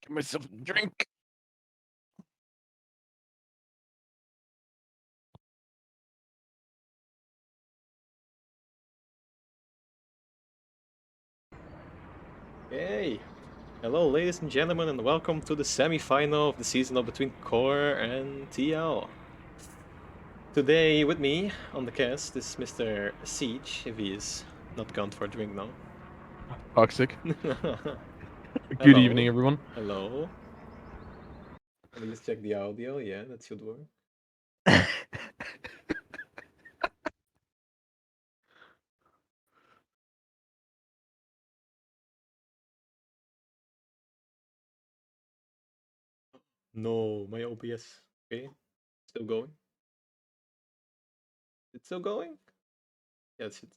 Get myself a drink. Hey, hello, ladies and gentlemen, and welcome to the semi-final of the season between CoRe and TL. Today, with me on the cast is Mr. Siege, if he is not gone for a drink now. Toxic. Good Hello, evening, everyone. hello. Let me just check the audio. Yeah, that should work. No, my OBS. Okay, still going. It's still going. Yeah, it's it.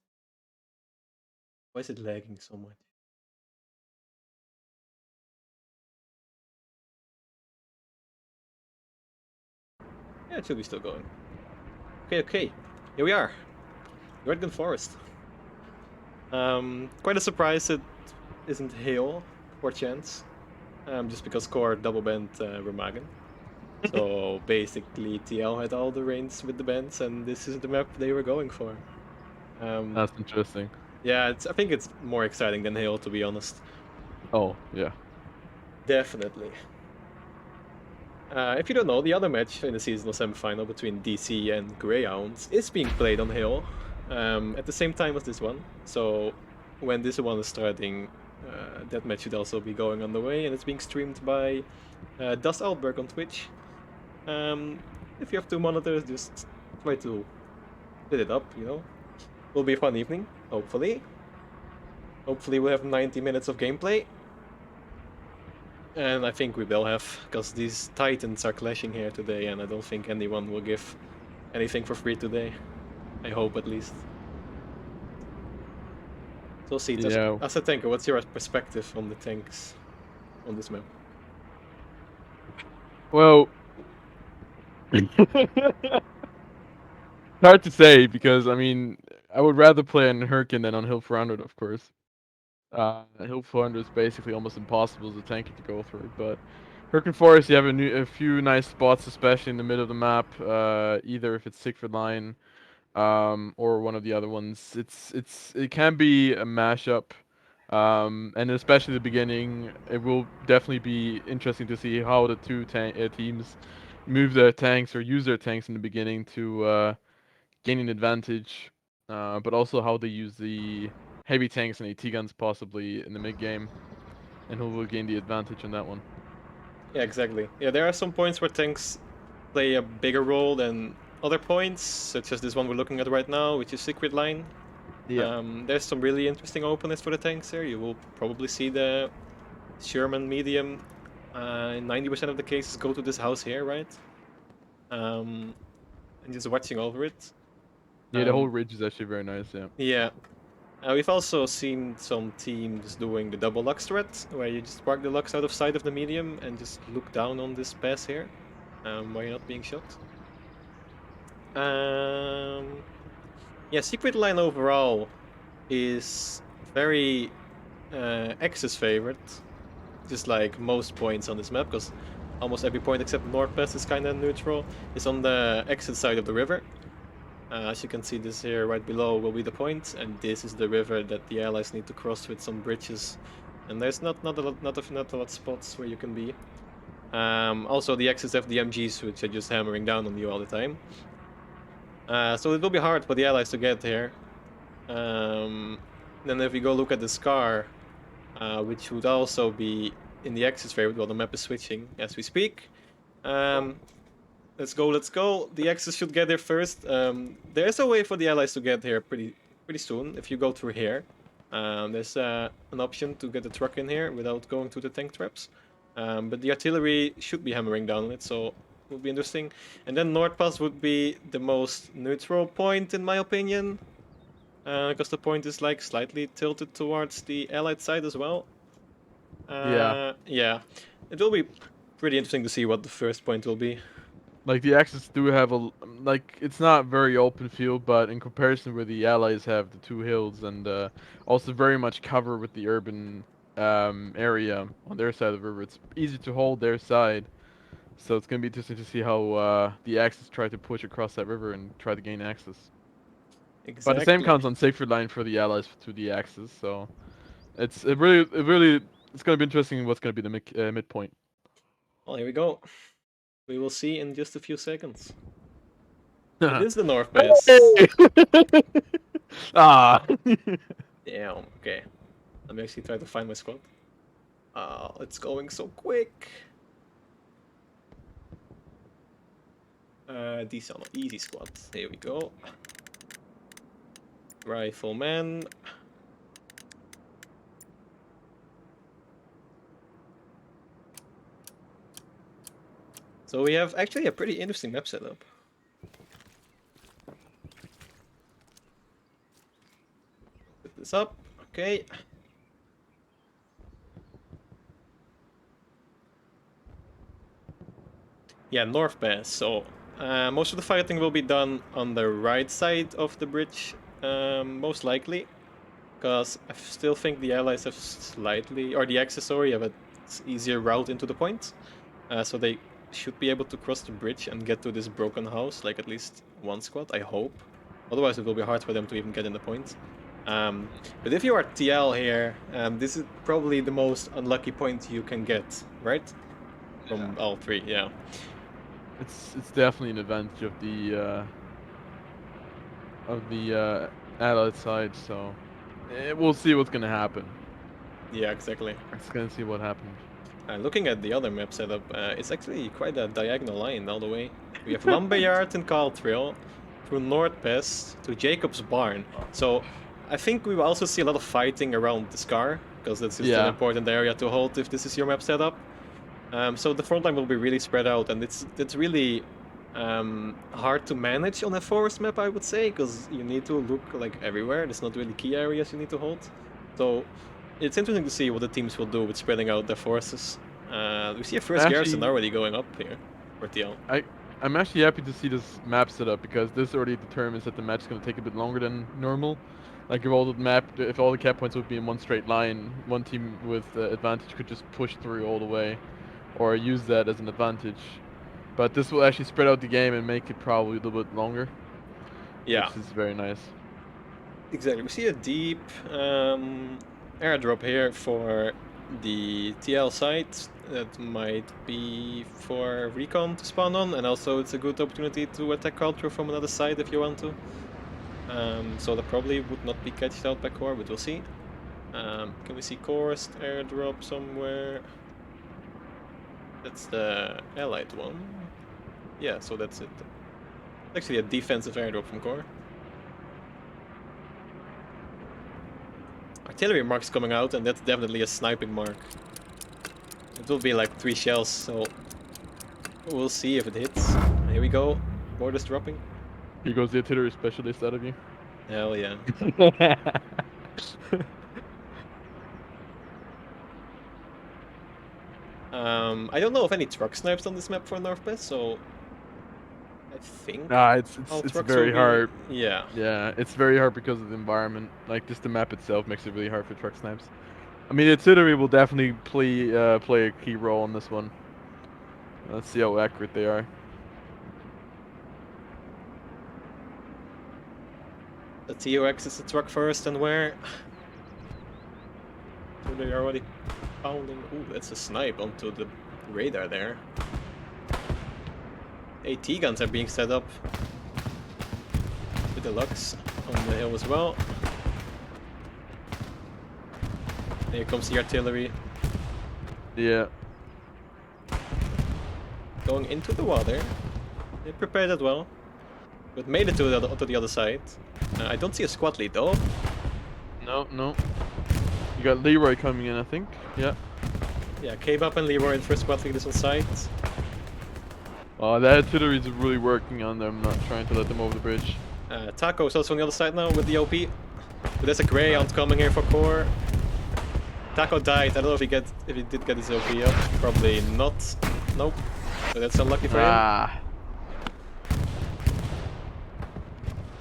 Why is it lagging so much? Yeah, it should be still going. Okay. Here we are. Hürtgen Forest. Quite a surprise it isn't Hail for chance. Just because CoRe double banned Remagen. So basically TL had all the reins with the bans, and this is the map they were going for. That's interesting. Yeah, I think it's more exciting than Hail, to be honest. Oh, yeah. Definitely. If you don't know, the other match in the seasonal semifinal between DC and Greyhounds is being played on Hail at the same time as this one. So when this one is starting, that match should also be going on the way, and it's being streamed by Das Alberg on Twitch. If you have two monitors, just try to split it up, you know. Will be a fun evening, hopefully. Hopefully we'll have 90 minutes of gameplay. And I think we will have, because these titans are clashing here today, and I don't think anyone will give anything for free today. I hope, at least. So see, Yeah. as a tanker, what's your perspective on the tanks on this map? Well, hard to say because I mean I would rather play on Hürtgen than on Hill 400, of course. Hill 400 is basically almost impossible as a tanky to go through, but Hürtgen Forest, you have a few nice spots, especially in the middle of the map. Either if it's Siegfried Line, or one of the other ones. It can be a mashup, and especially the beginning. It will definitely be interesting to see how the two teams move their tanks or use their tanks in the beginning to gain an advantage, but also how they use the heavy tanks and AT guns possibly in the mid game, and who will gain the advantage on that one. Yeah, exactly. Yeah, there are some points where tanks play a bigger role than other points, such as this one we're looking at right now, which is Secret Line. Yeah. There's some really interesting openness for the tanks here. You will probably see the Sherman medium in 90% of the cases go to this house here, right? And just watching over it. Yeah, the whole Um, ridge is actually very nice. Yeah. yeah. We've also seen some teams doing the double Lux threat, where you just park the Lux out of sight of the medium and just look down on this pass here, while you're not being shot. Um, yeah, Secret Line overall is very X's favorite, just like most points on this map, because almost every point except North Pass is kind of neutral, is on the exit side of the river. As you can see, this here right below will be the point, and this is the river that the allies need to cross with some bridges. And there's not a lot of spots where you can be. Also, the X's have the MGs, which are just hammering down on you all the time. So it will be hard for the allies to get here. Then if we go look at the Scar, which would also be in the X's favorite, well, the map is switching as we speak. Let's go. The Axis should get there first. There's a way for the allies to get here pretty soon if you go through here. There's an option to get the truck in here without going to the tank traps. But the artillery should be hammering down on it, so it would be interesting. And then North Pass would be the most neutral point in my opinion, because the point is like slightly tilted towards the allied side as well. Yeah. Yeah, it will be pretty interesting to see what the first point will be. Like the Axis do have like it's not very open field, but in comparison with the Allies have the two hills and also very much cover with the urban area on their side of the river. It's easy to hold their side, so it's gonna be interesting to see how the Axis try to push across that river and try to gain access. But the same Exactly. counts on Sacred Line for the Allies to the Axis, so it's gonna be interesting what's gonna be the midpoint. Well, here we go. We will see in just a few seconds. It is the North Base. Hey! Ah. Damn. Okay. Let me actually try to find my squad. It's going so quick. These are not easy squads. Here we go. Rifleman. So we have actually a pretty interesting map setup. Put this up. Okay. Yeah, North Pass. So most of the fighting will be done on the right side of the bridge, most likely, because I still think the Allies have slightly, or the Axis, sorry, have an easier route into the point, so they should be able to cross the bridge and get to this broken house, like at least one squad, I hope. Otherwise, it will be hard for them to even get in the point. But if you are TL here, this is probably the most unlucky point you can get, right? From all three, yeah. It's definitely an advantage of the Allied side, so we'll see what's gonna happen. Yeah, exactly. It's gonna see what happens. Looking at the other map setup, it's actually quite a diagonal line all the way. We have Lumberyard and Carltrail, through North Pass to Jacob's Barn. So I think we will also see a lot of fighting around the Scar, because that's just an important area to hold if this is your map setup. So the front line will be really spread out, and it's really hard to manage on a forest map, I would say, because you need to look like everywhere. There's not really key areas you need to hold. So it's interesting to see what the teams will do with spreading out their forces. We see a first garrison already going up here for TL. I'm actually happy to see this map set up because this already determines that the match is going to take a bit longer than normal. Like if all the cap points would be in one straight line, one team with advantage could just push through all the way, or use that as an advantage. But this will actually spread out the game and make it probably a little bit longer. Yeah, which is very nice. Exactly. We see a deep airdrop here for the TL site. That might be for recon to spawn on, and also it's a good opportunity to attack culture from another side if you want to. So that probably would not be catched out by CoRe, but we'll see. Can we see CoRe's airdrop somewhere? That's the allied one. Yeah, so that's it. Actually a defensive airdrop from CoRe. Artillery mark's coming out, and that's definitely a sniping mark. It will be like 3 shells, so we'll see if it hits. Here we go. Borders dropping. Here goes the artillery specialist out of you. Hell yeah. I don't know of any truck snipes on this map for North Pass, so I think. Nah, it's trucks very hard. Yeah. Yeah, it's very hard because of the environment. Like just the map itself makes it really hard for truck snipes. I mean, artillery will definitely play a key role in this one. Let's see how accurate they are. The TOX is the truck first, and where? So they are already pounding. Ooh, that's a snipe onto the radar there. AT guns are being set up with the Lux on the hill as well. Here comes the artillery. Yeah. Going into the water. They prepared that well. But made it to the other side. I don't see a squad lead though. No. You got Leroy coming in, I think. Yeah. Yeah, K-Bop and Leroy in first squad lead is on site. That artillery is really working on them, not trying to let them over the bridge. Taco is also on the other side now with the OP. But there's a Greyhound coming here for CoRe. Taco died. I don't know if he did get his OP up. Probably not. Nope. So that's unlucky for him.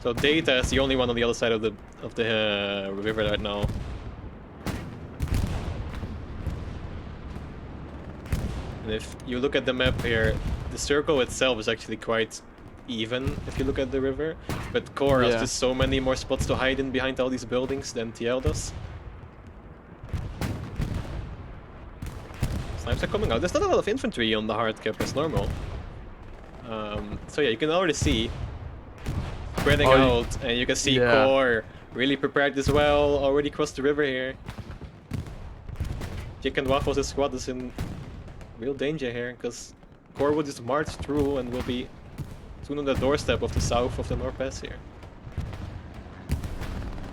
So Data is the only one on the other side of the river right now. And if you look at the map here, the circle itself is actually quite even if you look at the river. But CoRe has just so many more spots to hide in behind all these buildings than TL does. Snipes are coming out. There's not a lot of infantry on the hard cap as normal. So yeah, you can already see spreading out, and you can see CoRe really prepared as well, already crossed the river here. Chicken Waffles' squad is in real danger here, because CoRe will just march through and will be soon on the doorstep of the south of the North Pass here.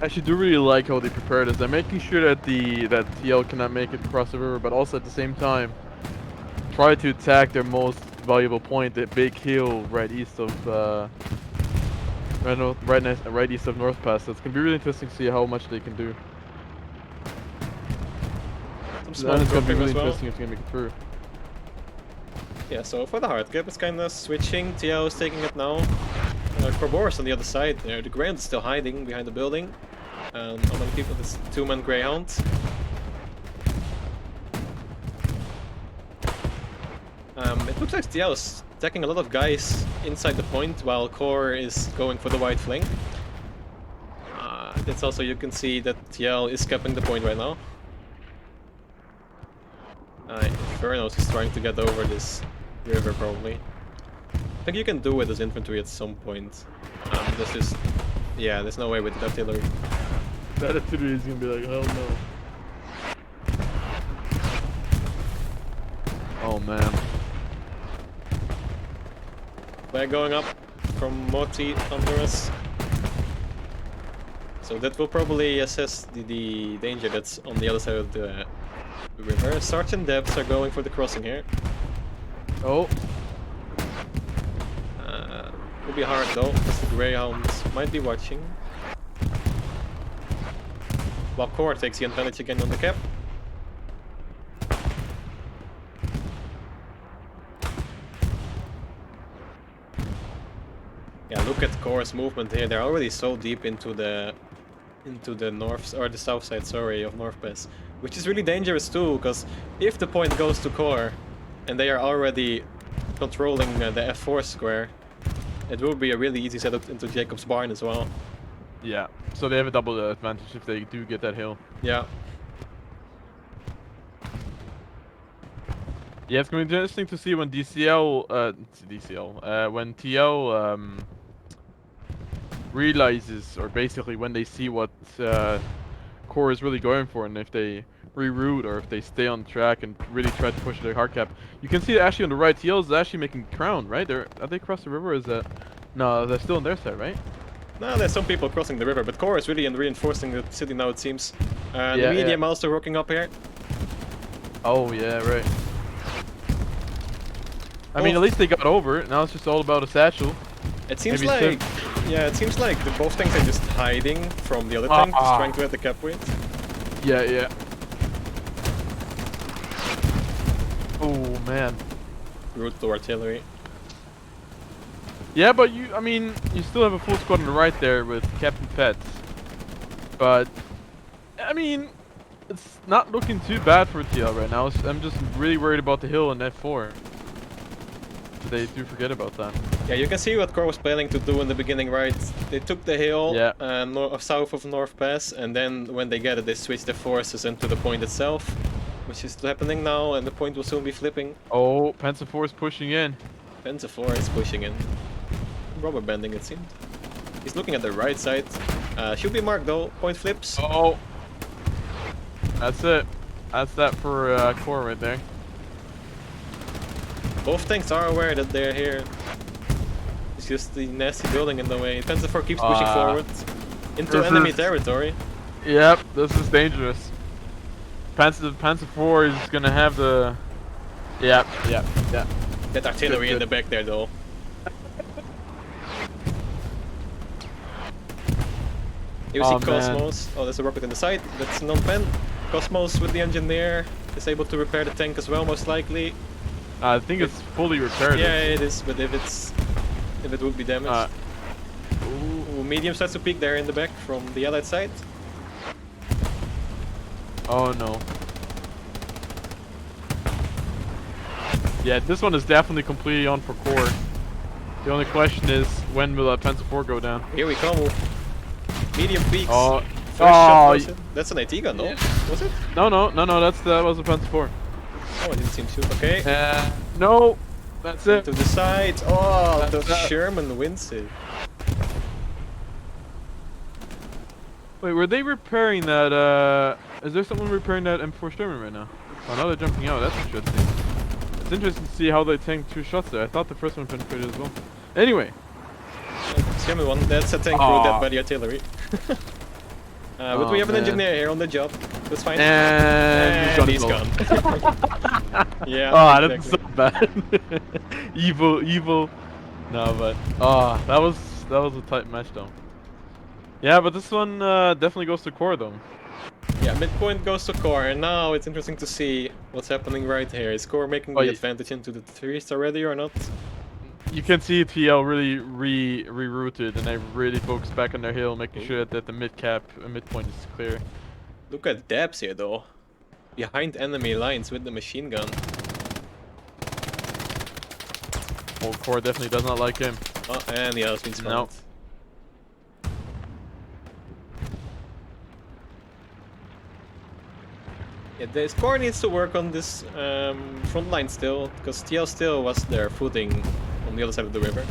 I actually do really like how they prepared this. They're making sure that that TL cannot make it across the river, but also at the same time try to attack their most valuable point, the big hill right east of right east of North Pass. So it's gonna be really interesting to see how much they can do. It's gonna be really interesting if they can make it through. Yeah, so for the hard cap, it's kind of switching. TL is taking it now. CoRe on the other side there. The Greyhound is still hiding behind the building. How many people? This 2-man Greyhound. It looks like TL is attacking a lot of guys inside the point while CoRe is going for the wide flank. It's also, you can see that TL is capping the point right now. Infernos is trying to get over this river probably. I think you can do it as infantry at some point. There's just... yeah, there's no way with the artillery. That artillery is gonna be like, hell no. Oh man. Flag going up from Moti under us. So that will probably assess the danger that's on the other side of the river. Sergeant Debs are going for the crossing here. Oh. Will be hard though, because the Greyhounds might be watching. While CoRe takes the advantage again on the cap. Yeah, look at CoRe's movement here. They're already so deep into the north or the south side, sorry, of North Pass, which is really dangerous too. Because if the point goes to CoRe, and they are already controlling the F4 square, it will be a really easy setup into Jacob's Barn as well. Yeah, so they have a double advantage if they do get that hill. Yeah. Yeah, it's going to be interesting to see when when TL realizes, or basically when they see what CoRe is really going for, and if they reroute or if they stay on track and really try to push the hard cap. You can see that actually on the right, TL is actually making crown, right? Are they across the river? Or is that... no, they're still on their side, right? No, there's some people crossing the river, but CoRe is really reinforcing the city now, it seems. The medium also working up here. Oh, yeah, right. I mean, at least they got over it. Now it's just all about a satchel. It seems like... yeah, it seems like both tanks are just hiding from the other tank, just trying to get the cap weight. Yeah, yeah. Oh, man. Route to artillery. Yeah, but I mean, you still have a full squad on the right there with Captain Pets. But, I mean, it's not looking too bad for TL right now. I'm just really worried about the hill and F4. They do forget about that. Yeah, you can see what CoRe was planning to do in the beginning, right? They took the hill south of North Pass, and then when they get it, they switch their forces into the point itself, which is happening now, and the point will soon be flipping. Oh, Panzer IV is pushing in. Panzer IV is pushing in. Rubber banding, it seemed. He's looking at the right side. Should be marked though. Point flips. Oh, that's it. That's that for CoRe right there. Both tanks are aware that they're here. It's just the nasty building in the way. Panzer IV keeps pushing forward into enemy territory. Yep, this is dangerous. Panzer IV is gonna have the... yeah. That artillery in the back there though. You see Cosmos. Oh, there's a rocket in the side. That's non-pen. Cosmos with the engineer is able to repair the tank as well, most likely. I think it's fully repaired. Yeah, it is, but if it would be damaged. Ooh, medium starts to peek there in the back from the allied side. Oh no. Yeah, this one is definitely completely on for CoRe. The only question is, when will that Panzer 4 go down? Here we come. Medium peaks. Oh, First shot oh, was it? That's an AT gun, no? yeah. Was it? No, that was a Panzer 4. Oh, I didn't seem to. Okay. No, that's it. To the side. Oh, That's the that. Sherman wins it. Wait, were they repairing that, is there someone repairing that M4 Sherman right now? Oh, now they're jumping out, that's interesting. It's interesting to see how they tanked 2 shots there. I thought the first one penetrated as well. Anyway. Sherman one, that's a tank crew dead by the artillery. But we have an engineer here on the job. That's fine. And he's gone. Yeah. Oh, exactly. that's so bad. evil. No, but that was a tight match though. Yeah, but this one definitely goes to CoRe though. Yeah, midpoint goes to CoRe, and now it's interesting to see what's happening right here. Is CoRe making the advantage into the trees already or not? You can see TL really rerouted, and they really focus back on their hill, making sure that the midpoint is clear. Look at Dabs here though. Behind enemy lines with the machine gun. Oh, CoRe definitely does not like him. Oh, and the other's been spawned. No. Yeah, CoRe needs to work on this front line still, because TL still was their footing on the other side of the river.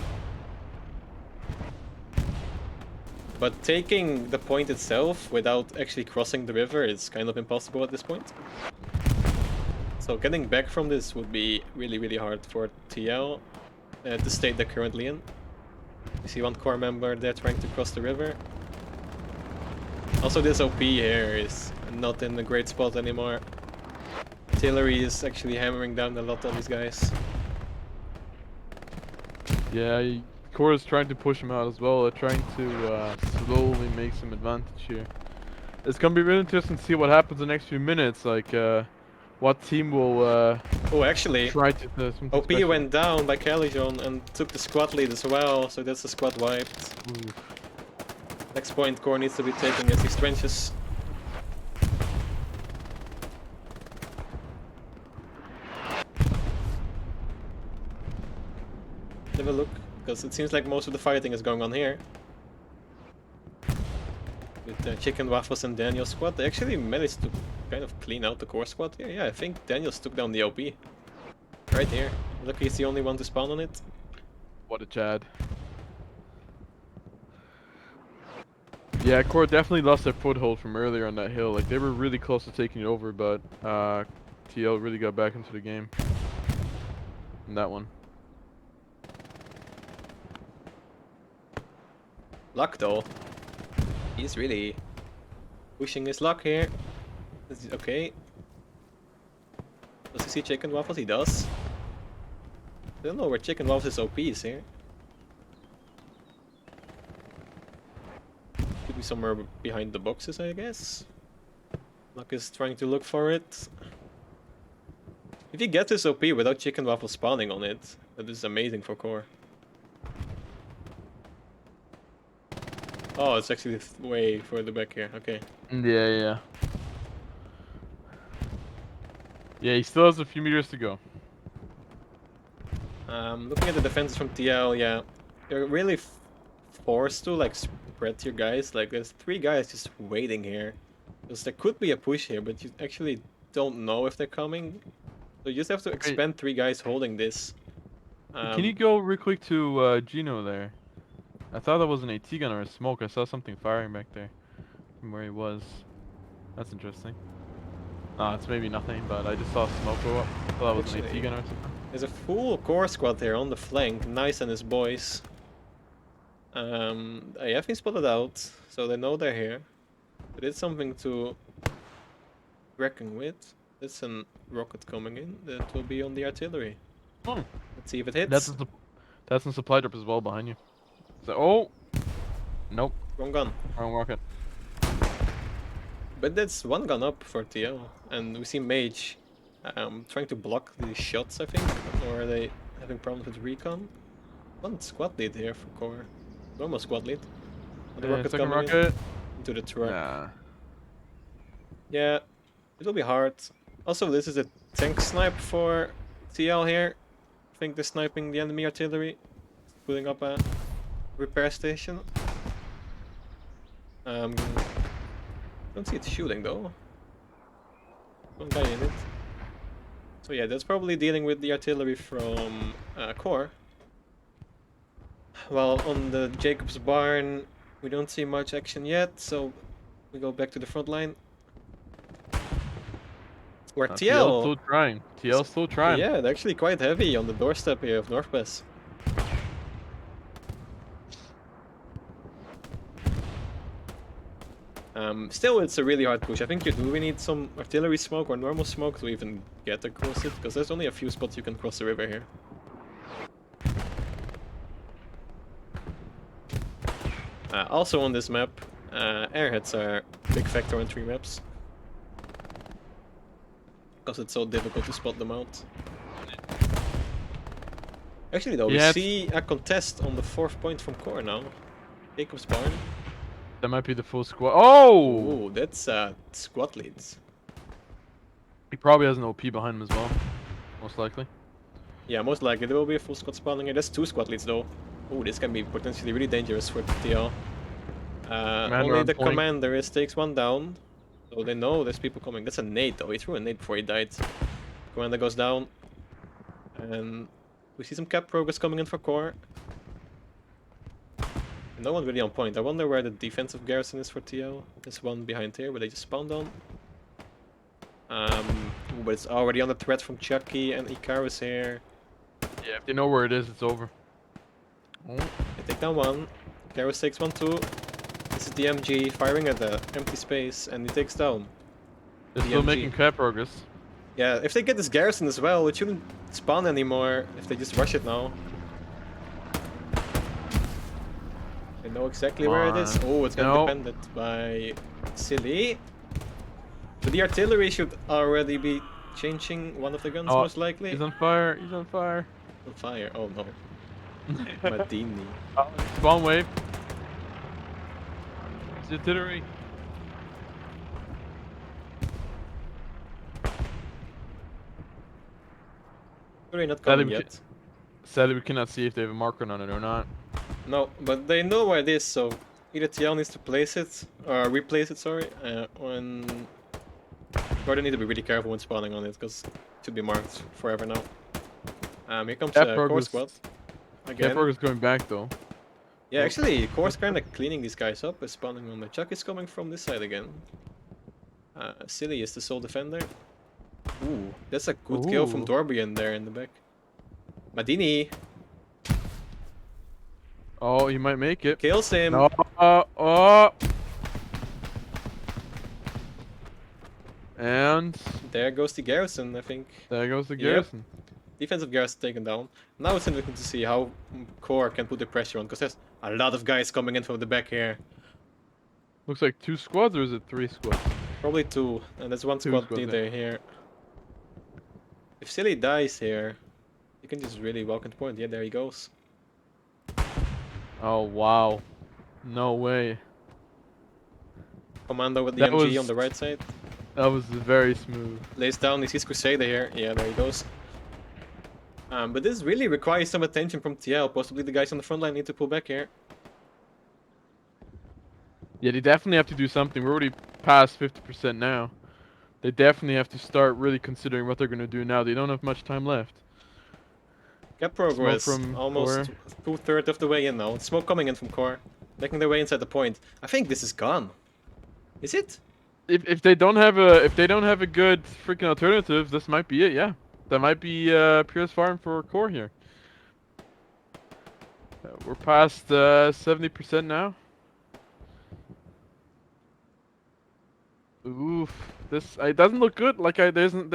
But taking the point itself without actually crossing the river is kind of impossible at this point. So getting back from this would be really, really hard for TL at the state they're currently in. You see one CoRe member there trying to cross the river. Also, this OP here is not in a great spot anymore. Artillery is actually hammering down a lot on these guys. Yeah, CoRe is trying to push him out as well. They're trying to slowly make some advantage here. It's gonna be really interesting to see what happens in the next few minutes. Like, what team will oh, actually, try to do something OP special. went down by Calijon and took the squad lead as well, so that's the squad wiped. Ooh. Next point CoRe needs to be taking is these trenches. Have a look, because it seems like most of the fighting is going on here. With Chicken Waffles and Daniel's squad, they actually managed to kind of clean out the CoRe squad here. Yeah, I think Daniels took down the OP. Right here. Lucky he's the only one to spawn on it. What a Chad. Yeah, CoRe definitely lost their foothold from earlier on that hill. Like, they were really close to taking it over, but TL really got back into the game. In that one. Luck though. He's really pushing his luck here. Okay. Does he see Chicken Waffles? He does. I don't know where Chicken Waffles' OP is here. Could be somewhere behind the boxes, I guess. Luck is trying to look for it. If you get this OP without Chicken Waffles spawning on it, that is amazing for CoRe. Oh, it's actually way further back here. Okay. Yeah. Yeah, he still has a few meters to go. Looking at the defenses from TL, yeah, you're really forced to like spread your guys. Like, there's 3 guys just waiting here, because there could be a push here, but you actually don't know if they're coming. So you just have to expend 3 guys holding this. Can you go real quick to Gino there? I thought that was an AT gun or a smoke. I saw something firing back there from where he was. That's interesting. It's maybe nothing, but I just saw smoke go up. I thought that was an AT gun or something. There's a full CoRe squad there on the flank. Nice and his boys. They have been spotted out, so they know they're here. But it's something to reckon with. There's a rocket coming in that will be on the artillery. Oh. Let's see if it hits. That's some supply drop as well behind you. So, oh! Nope. Wrong gun. Wrong rocket. But that's 1 gun up for TL. And we see Mage trying to block these shots, I think. Or are they having problems with recon? 1 squad lead here for CoRe. Normal squad lead. The rocket second coming rocket. into the truck. Nah. Yeah, it will be hard. Also, this is a tank snipe for TL here. I think they're sniping the enemy artillery, putting up a repair station. Don't see it shooting though. One guy in it. So yeah, that's probably dealing with the artillery from CoRe. Well, on the Jacob's barn, we don't see much action yet, so we go back to the front line. Where TL's TL, still trying. TL's still trying. yeah, they're actually quite heavy on the doorstep here of North Pass. Still, it's a really hard push. I think you do need some artillery smoke or normal smoke to even get across it, because there's only a few spots you can cross the river here. Also on this map, airheads are a big factor on 3 maps. Because it's so difficult to spot them out. Actually though, Yeah, we see a contest on the 4th point from CoRe now. Jacob's barn. That might be the full squad. Oh! Ooh, that's squad leads. He probably has an OP behind him as well. Most likely. Yeah, most likely there will be a full squad spawning here. That's 2 squad leads though. Ooh, this can be potentially really dangerous for TL. Only on the point. commander takes 1 down. So they know there's people coming. That's a nade though. He threw a nade before he died. Commander goes down. And we see some cap progress coming in for CoRe. No one really on point. I wonder where the defensive garrison is for TL. There's one behind here, but they just spawned on. Ooh, but it's already under threat from Chucky and Icarus here. Yeah, if they know where it is, it's over. Oh. They take down 1. Icarus takes 1 too. This is the MG firing at the empty space, and he takes down. They're the still MG. making cap progress. Yeah, if they get this garrison as well, it shouldn't spawn anymore if they just rush it now. They know exactly where it is. Oh, it's gonna be defended by Silly. But the artillery should already be changing one of the guns, most likely. He's on fire. He's on fire. On fire. Oh no. Madini. Spawn wave. It's artillery. Artillery not coming yet. Sadly, we cannot see if they have a marker on it or not. No, but they know where it is, so either TL needs to place it, or replace it, sorry, or they need to be really careful when spawning on it, because it should be marked forever now. Here comes CoRe squad. Again. Cap is going back though. Yeah, actually, CoRe's kind of cleaning these guys up by spawning on the Chuck is coming from this side again. Silly is the sole defender. Ooh, that's a good kill from Dorbian there in the back. Madini. Oh, he might make it. Kills him. No. Oh. And there goes the garrison, I think. There goes the garrison. Yep. Defensive garrison taken down. Now it's interesting to see how CoRe can put the pressure on, because there's a lot of guys coming in from the back here. Looks like 2 squads, or is it 3 squads? Probably 2, and there's 1 squad leader here. If Silly dies here, you can just really walk into point. Yeah, there he goes. Oh wow. No way. Commando with the MG on the right side. That was very smooth. Lays down, he sees Crusader here. Yeah, there he goes. But this really requires some attention from TL. Possibly the guys on the front line need to pull back here. Yeah, they definitely have to do something. We're already past 50% now. They definitely have to start really considering what they're going to do now. They don't have much time left. Cap progress, from almost 2/3 of the way in now. Smoke coming in from CoRe, making their way inside the point. I think this is gone. Is it? If they don't have a good freaking alternative, this might be it. Yeah, that might be Pierce Farm for CoRe here. We're past 70% now. Oof, this it doesn't look good. Like it doesn't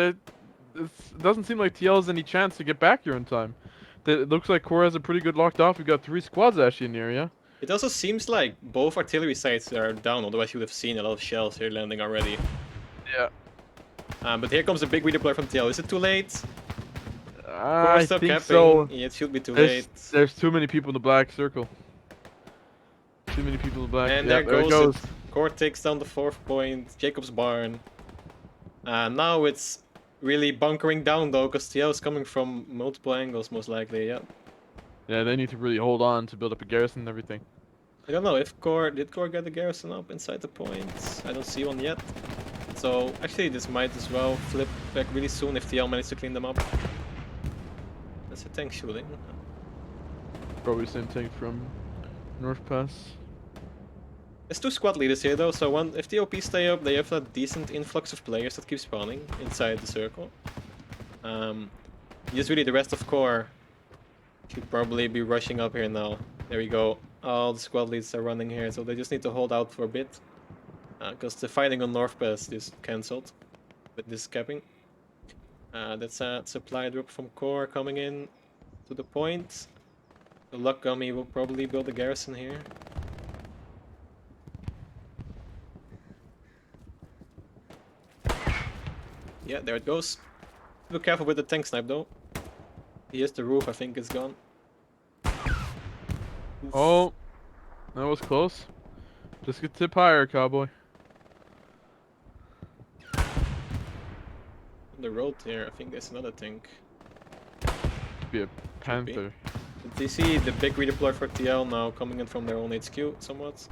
seem like TL has any chance to get back here in time. It looks like CoRe has a pretty good locked off. We've got 3 squads actually in the area. It also seems like both artillery sites are down, otherwise you would have seen a lot of shells here landing already. Yeah. But here comes a big redeploy from TL. Is it too late? I still think capping. so. Yeah, it should be too late. There's too many people in the black circle. Too many people in the black. And yeah, there goes it. CoRe takes down the 4th point. Jacob's barn. Now it's really bunkering down though, because TL is coming from multiple angles most likely. Yeah. Yeah, they need to really hold on to build up a garrison and everything. I don't know if did CoRe get the garrison up inside the points? I don't see one yet. So actually, this might as well flip back really soon if TL manages to clean them up. That's a tank shooting. Probably the same tank from North Pass. There's 2 squad leaders here though, so if the OP stay up, they have a decent influx of players that keep spawning inside the circle. Just really the rest of CoRe should probably be rushing up here now. There we go. All the squad leads are running here, so they just need to hold out for a bit. Because the fighting on North Pass is cancelled with this capping. That's a supply drop from CoRe coming in to the point. The Luck Gummy will probably build a garrison here. Yeah, there it goes. Be careful with the tank snipe though. Here's the roof, I think it's gone. Oof. Oh, that was close. Just get tip higher, cowboy. On the road here, I think there's another tank. Be a panther. Do you see the big redeploy for TL now coming in from their own HQ somewhat?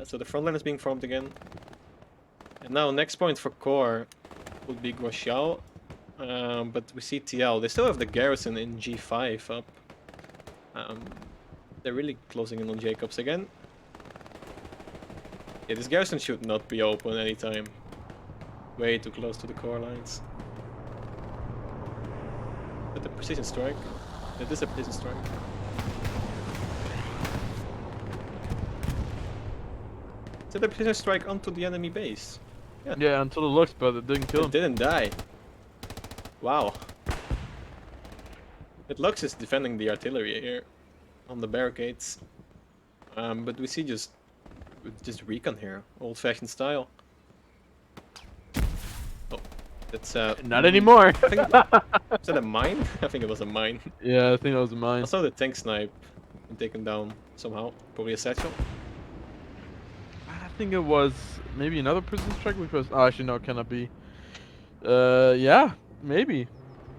So the front line is being formed again. And now next point for CoRe would be Guaxiao. But we see TL. They still have the garrison in G5 up. They're really closing in on Jacobs again. Yeah, this garrison should not be open anytime. Way too close to the CoRe lines. But the precision strike. It is a precision strike. Did the precision strike onto the enemy base? Yeah, until it looks, but it didn't kill It him. didn't die. Wow. It looks is defending the artillery here on the barricades. But we see just recon here, old-fashioned style. Oh, that's Not anymore. I think, is that a mine? I think it was a mine. Yeah, I think that was mine. I saw the tank snipe and taken down somehow. Probably a satchel. I think it was maybe another prison strike because actually no, it cannot be. Yeah, maybe.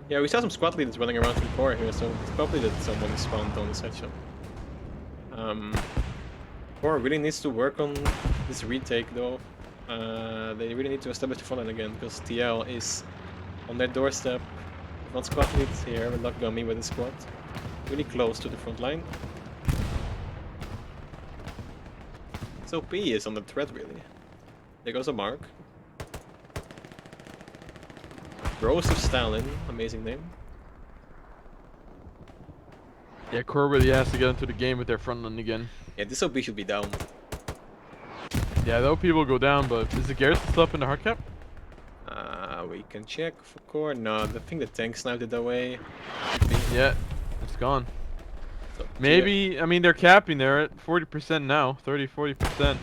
Yeah, we saw some squad leaders running around from CoRe here, so it's probably that someone spawned on the satchel. CoRe really needs to work on this retake though. They really need to establish the front line again because TL is on their doorstep. One squad lead here with Luck Gummy with his squad. Really close to the front line. So P is on the threat really. There goes a mark. Rose of Stalin, amazing name. Yeah, CoRe really has to get into the game with their front line again. Yeah, this OP should be down. Yeah, the OP will go down, but is the garrison still up in the hard cap? We can check for CoRe. No, I think the tank sniped it away. Yeah, it's gone. So, Maybe, I mean, they're capping. They're at 40% now, 30-40%.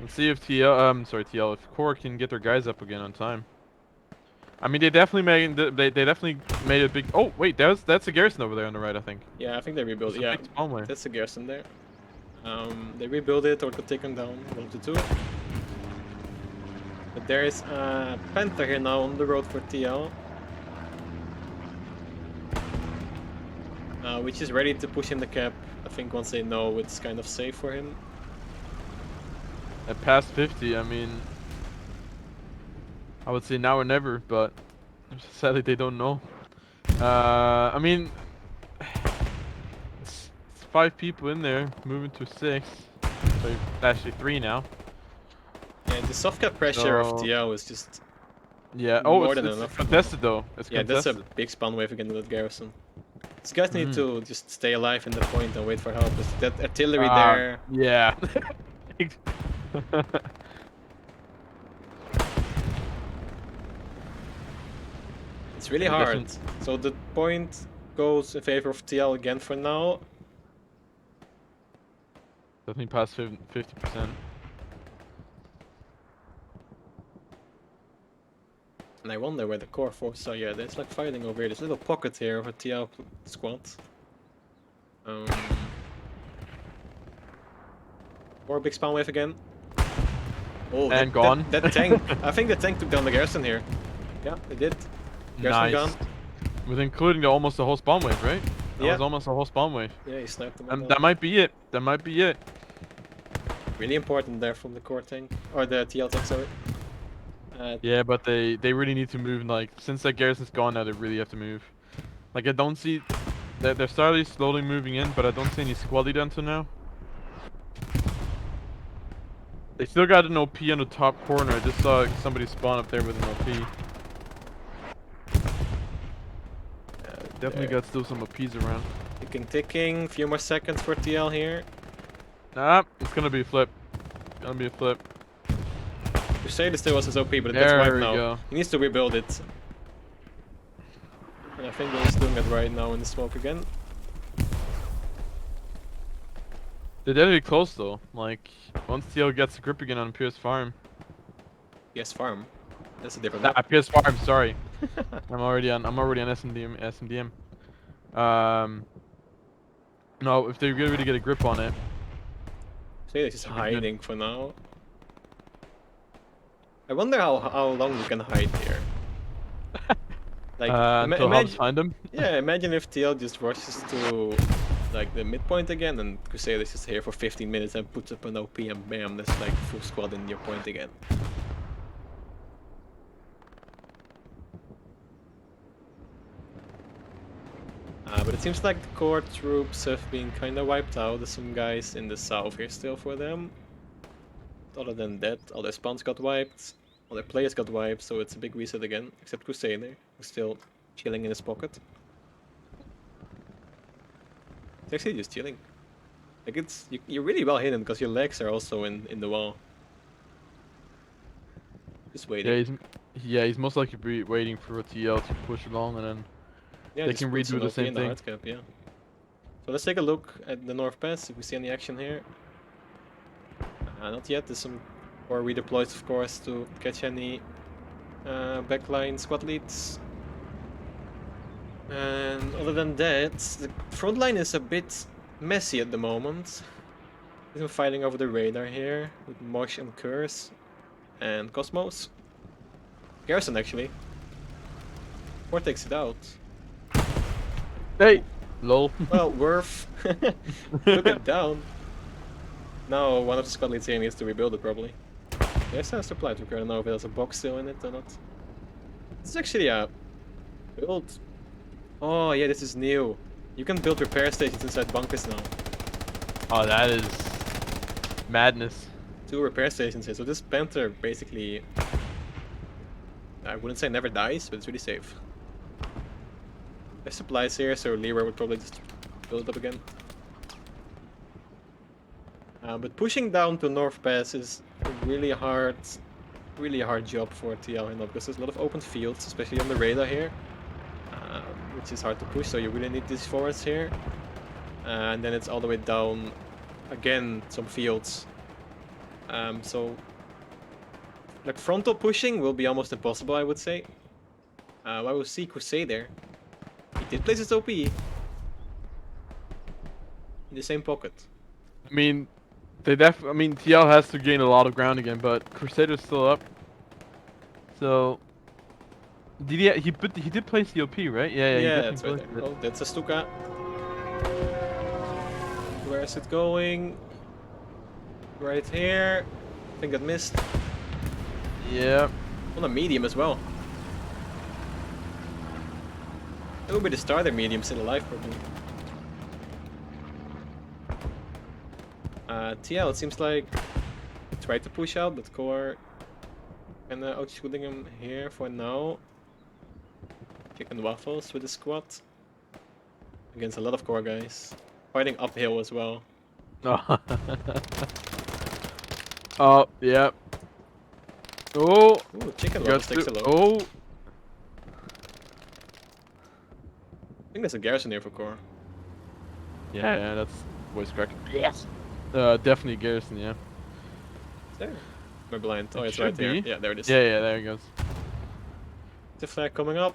Let's see if TL, if CoRe can get their guys up again on time. I mean, they definitely made a big. Oh wait, that's a garrison over there on the right, I think. Yeah, I think they rebuilt. Yeah, that's that's a garrison there. They rebuild it or could take them down, one of the two. But there is a Panther here now on the road for TL. Which is ready to push in the cap. I think once they know it's kind of safe for him. At past 50, I mean, I would say now or never, but sadly they don't know. I mean, it's 5 people in there, moving to 6. So actually 3 now. Yeah, the soft cap pressure of So- TL is just Yeah. more Oh, than it's enough. contested though. It's yeah, that's contested. a big spawn wave again with that garrison. These guys need to just stay alive in the point and wait for help. There's that artillery there. Yeah. It's really Yeah, hard. So the point goes in favor of TL again for now. Definitely past 50%. And I wonder where the core forces are. Yeah, there's like fighting over here. There's a little pocket here of a TL squad. Or a big spawn wave again. Oh, And gone. That tank. I think the tank took down the garrison here. Yeah, they did. Garrison Nice. gone. With including almost the whole spawn wave, right? That Yeah. was almost a whole spawn wave. Yeah, he sniped them all down. That might be it. That might be it. Really important there from the CoRe tank. Or the TL tank, sorry. Yeah, but they really need to move. Like since that garrison's gone now, they really have to move. Like I don't see they're slowly moving in, but I don't see any squad leader until now. They still got an OP on the top corner. I just saw somebody spawn up there with an OP. Definitely There. got still some OPs around. Ticking. Few more seconds for TL here. Nah, it's gonna be a flip. Gonna be a flip. Crusader still was his OP, but it gets There wiped we now. go. He needs to rebuild it. And I think he's doing it right now in the smoke again. They're definitely close though. Like once TL gets a grip again on Pierce Farm. Yes, farm. That's a different Nah, map. Pierce Farm. Sorry, I'm already on SMDM. No, if they really get a grip on it. Crusader's just should be good. hiding for now. I wonder how long you can hide here. Like, Until Hubs find them. yeah, imagine if TL just rushes to like the midpoint again, and Crusader is just here for 15 minutes and puts up an OP, and bam, there's like full squad in your point again. But it seems like the core troops have been kind of wiped out. There's some guys in the south here still for them. But other than that, all their spawns got wiped, all their players got wiped, so it's a big reset again. Except Crusader, who's still chilling in his pocket. He's actually just chilling. Like you're really well hidden because your legs are also in the wall. Just waiting. He's most likely be waiting for a TL to push along, and then Yeah, they just can puts redo an the OP same in the thing. hard cap, yeah. So let's take a look at the North Pass if we see any action here. Not yet. There's some core redeploys, of course, to catch any backline squad leads. And other than that, the front line is a bit messy at the moment. We're fighting over the radar here with Mosh and Curse and Cosmos. Garrison, actually. CoRe takes it out. Hey, lol. Well, Worth took it down. Now one of the squad leads here needs to rebuild it, probably. Yes, a supply truck. I don't know if there's a box still in it or not. This is actually a build. Oh yeah, this is new. You can build repair stations inside bunkers now. Oh, that is madness. 2 repair stations here. So this Panther basically, I wouldn't say never dies, but it's really safe. There's supplies here, so Leroy would probably just build it up again. But pushing down to North Pass is a really hard job for TL right now, because there's a lot of open fields, especially on the radar here, which is hard to push. So you really need these forests here, and then it's all the way down again some fields. So like frontal pushing will be almost impossible, I would say. I will see Crusader. He did place his OP in the same pocket. I mean, TL has to gain a lot of ground again, but Crusader's still up. So, he did place the OP, right? Yeah, Yeah, he that's right definitely there. placed Oh, that's a Stuka. Where is it going? Right here. I think that missed. it. Yeah. On a medium as well. It will be the starter medium still alive, probably. TL, it seems like he tried to push out, but CoRe kinda outshooting him here for now. Chicken waffles with the squad. Against a lot of CoRe guys. Fighting uphill as well. Oh. Oh, yeah. Oh. Ooh, chicken Got waffles takes a to, low. oh. I think there's a garrison here for CoRe. Yeah, that's voice crack. Yes. Definitely Garrison, yeah. Is there? Am I blind? Oh, It it's right should there. be. Yeah, there it is. Yeah, there it goes. The flag coming up.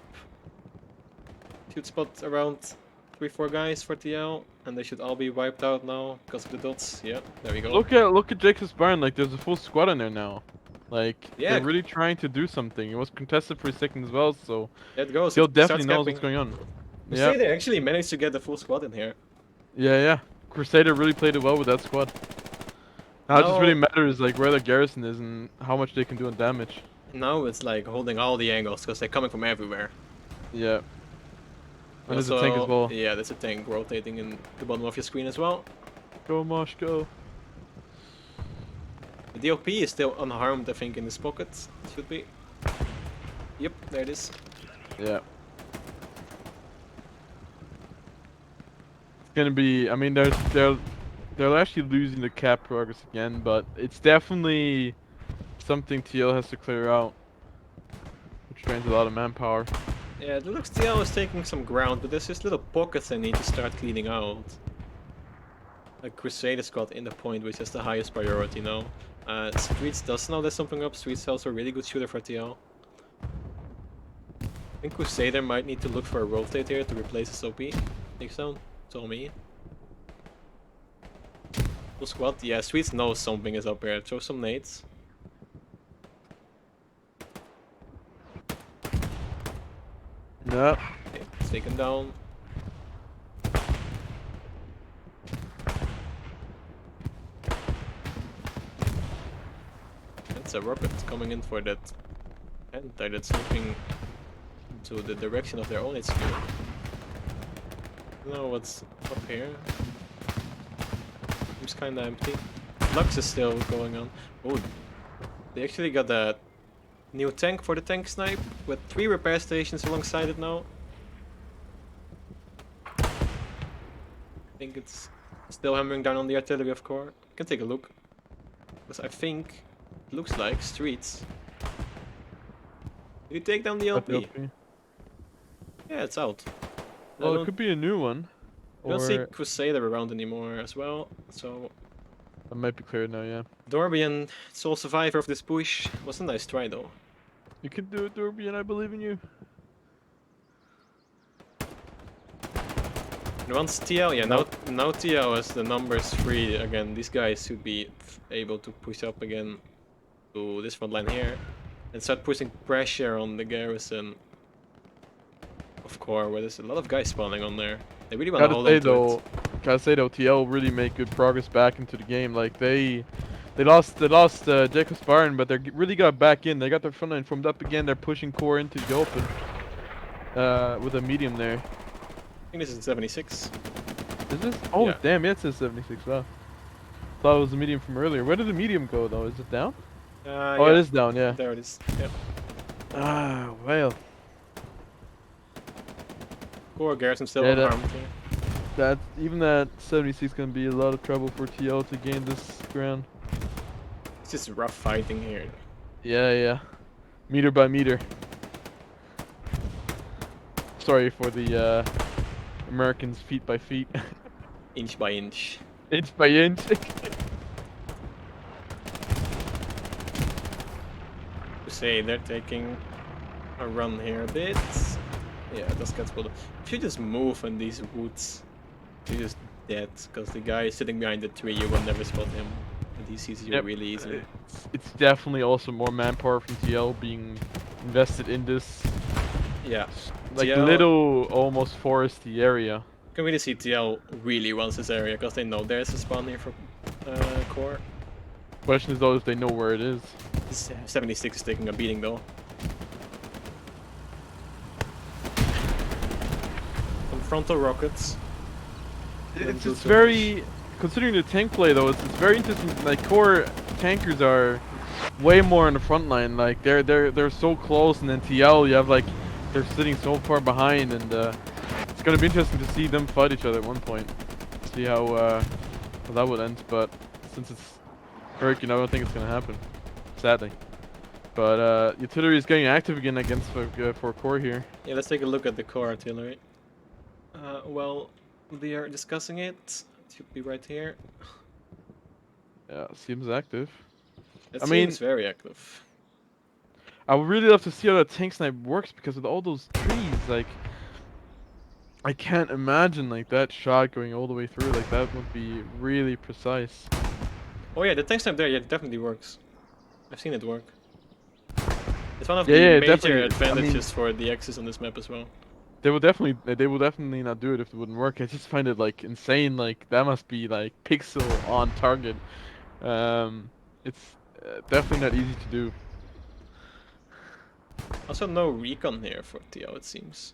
Shoot spot around 3-4 guys for TL, and they should all be wiped out now because of the dots. Yeah, there we go. Look at Jacob's barn. Like, there's a full squad in there now. Like, Yeah, they're really trying to do something. It was contested for a second as well, so there it goes. Teal It starts definitely knows what's capping. going on. Yeah, Crusader actually managed to get the full squad in here. yeah. Crusader really played it well with that squad. Now it just really Now, matters like where the garrison is and how much they can do in damage. now it's like holding all the angles because they're coming from everywhere. Yeah, and there's a tank as Also, well. yeah, there's a tank rotating in the bottom of your screen as well. Go Mosh, go. The DLP is still unharmed, I think, in his pocket. Should be. Yep, there it is. Yeah. It's gonna be. I mean, they're actually losing the cap progress again, but it's definitely something TL has to clear out, which drains a lot of manpower. Yeah, it looks TL is taking some ground, but there's just little pockets they need to start cleaning out. Like Crusader squad in the point, which is the highest priority now. Streets does know there's something up. Streets also a really good shooter for TL. I think Crusader might need to look for a rotate here to replace his OP. Takedown, tell me. Full squad, yeah, Streets knows something is up here. Throw some nades. No. Okay, it's taken down. It's a rocket coming in for that anti that's looking to the direction of their own HQ. I don't know what's up here. Seems kinda empty. Lux is still going on. Oh, they actually got a new tank for the tank snipe with 3 repair stations alongside it now. I think it's still hammering down on the artillery of CoRe. You can take a look. Because I think it looks like Streets. Did you take down the LP? Yeah, it's out. Well, it could be a new one. I don't see Or Crusader around anymore as well, so that might be cleared now, yeah. Dorbian, sole survivor of this push. Was a nice try though. You can do it, Dorby, and I believe in you. And once TL, yeah, now TL has the numbers free again. These guys should be able to push up again to this front line here and start pushing pressure on the garrison of CoRe, where there's a lot of guys spawning on there. They really want to hold on to it. Gotta say though, TL really made good progress back into the game. Like they lost Jacob's Barn, but they really got back in. They got their front line formed up again. They're pushing CoRe into the open with a medium there. I think this is 76. Is this? Oh Yeah. damn, yeah, it says 76. Wow. Thought it was the medium from earlier. Where did the medium go though? Is it down? Oh, Yeah. it is down. Yeah. There it is. Yeah. Ah, well. CoRe garrison still Yeah, unharmed here. That even that 76 gonna be a lot of trouble for TL to gain this ground. It's just rough fighting here. Yeah. Meter by meter. Sorry for the Americans feet by feet. Inch by inch. Inch by inch. To say they're taking a run here a bit. Yeah, it does get spotted. If you just move in these woods, you're just dead, because the guy sitting behind the tree, you will never spot him. And he sees you really easily. It's definitely also more manpower from TL being invested in this Yeah. like TL little almost foresty area. You can really see TL really wants this area, because they know there's a spawn here for CoRe. Question is though if they know where it is. This 76 is taking a beating though. Some frontal rockets. It's just very, considering the tank play though, it's very interesting. Like CoRe tankers are way more on the front line. Like they're so close, and then TL you have like they're sitting so far behind, and it's gonna be interesting to see them fight each other at one point. See how that would end. But since it's Hürtgen, I don't think it's gonna happen. Sadly. But utility is getting active again against for CoRe here. Yeah, let's take a look at the CoRe artillery. Well, we are discussing it. It should be right here. Yeah, seems active. It I mean, seems very active. I would really love to see how that tank snipe works, because with all those trees, like, I can't imagine like that shot going all the way through. Like that would be really precise. Oh yeah, the tank snipe there, yeah, it definitely works. I've seen it work. It's one of Yeah, the yeah, major definitely. I advantages mean, for the X's on this map as well. they will definitely not do it if it wouldn't work. I just find it like insane. Like that must be like pixel on target. Um, it's definitely not easy to do. Also, no recon here for TL, it seems.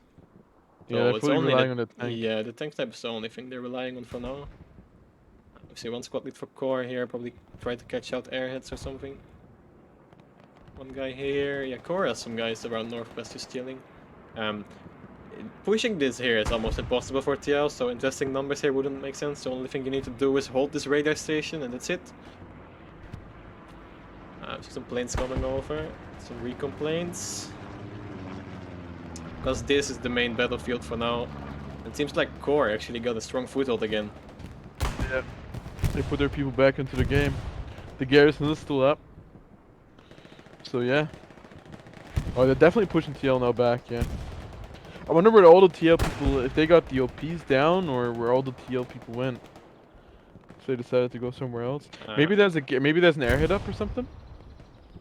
Yeah, they're So it's fully only relying on the tank. yeah, the tank type is the only thing they're relying on for now. We see one squad lead for CoRe here, probably try to catch out airheads or something. One guy here, yeah, CoRe has some guys around northwest just chilling. Um, Pushing this here is almost impossible for TL, so investing numbers here wouldn't make sense. The only thing you need to do is hold this radar station and that's it. See some planes coming over, some recon planes. Because this is the main battlefield for now. It seems like CoRe actually got a strong foothold again. Yeah, they put their people back into the game. The garrison is still up. So yeah. Oh, they're definitely pushing TL now back. Yeah. I wonder where all the TL people, if they got the OPs down, or where all the TL people went. If they decided to go somewhere else. Maybe there's an airhead up or something.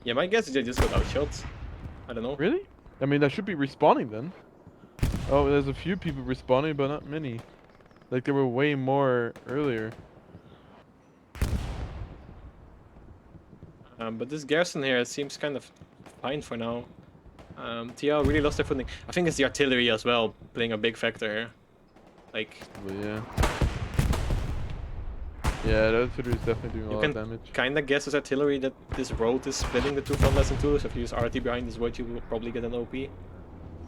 Yeah, my guess is they just got outshot. I don't know. Really? I mean, that should be respawning then. Oh, there's a few people respawning, but not many. Like there were way more earlier. But this garrison here seems kind of fine for now. TL really lost their footing. I think it's the artillery as well playing a big factor here. Like, But yeah. Yeah, that artillery is definitely doing a you lot of can damage. kinda guess as artillery that this road is splitting the two front lines in two, so if you use RT behind this road you will probably get an OP.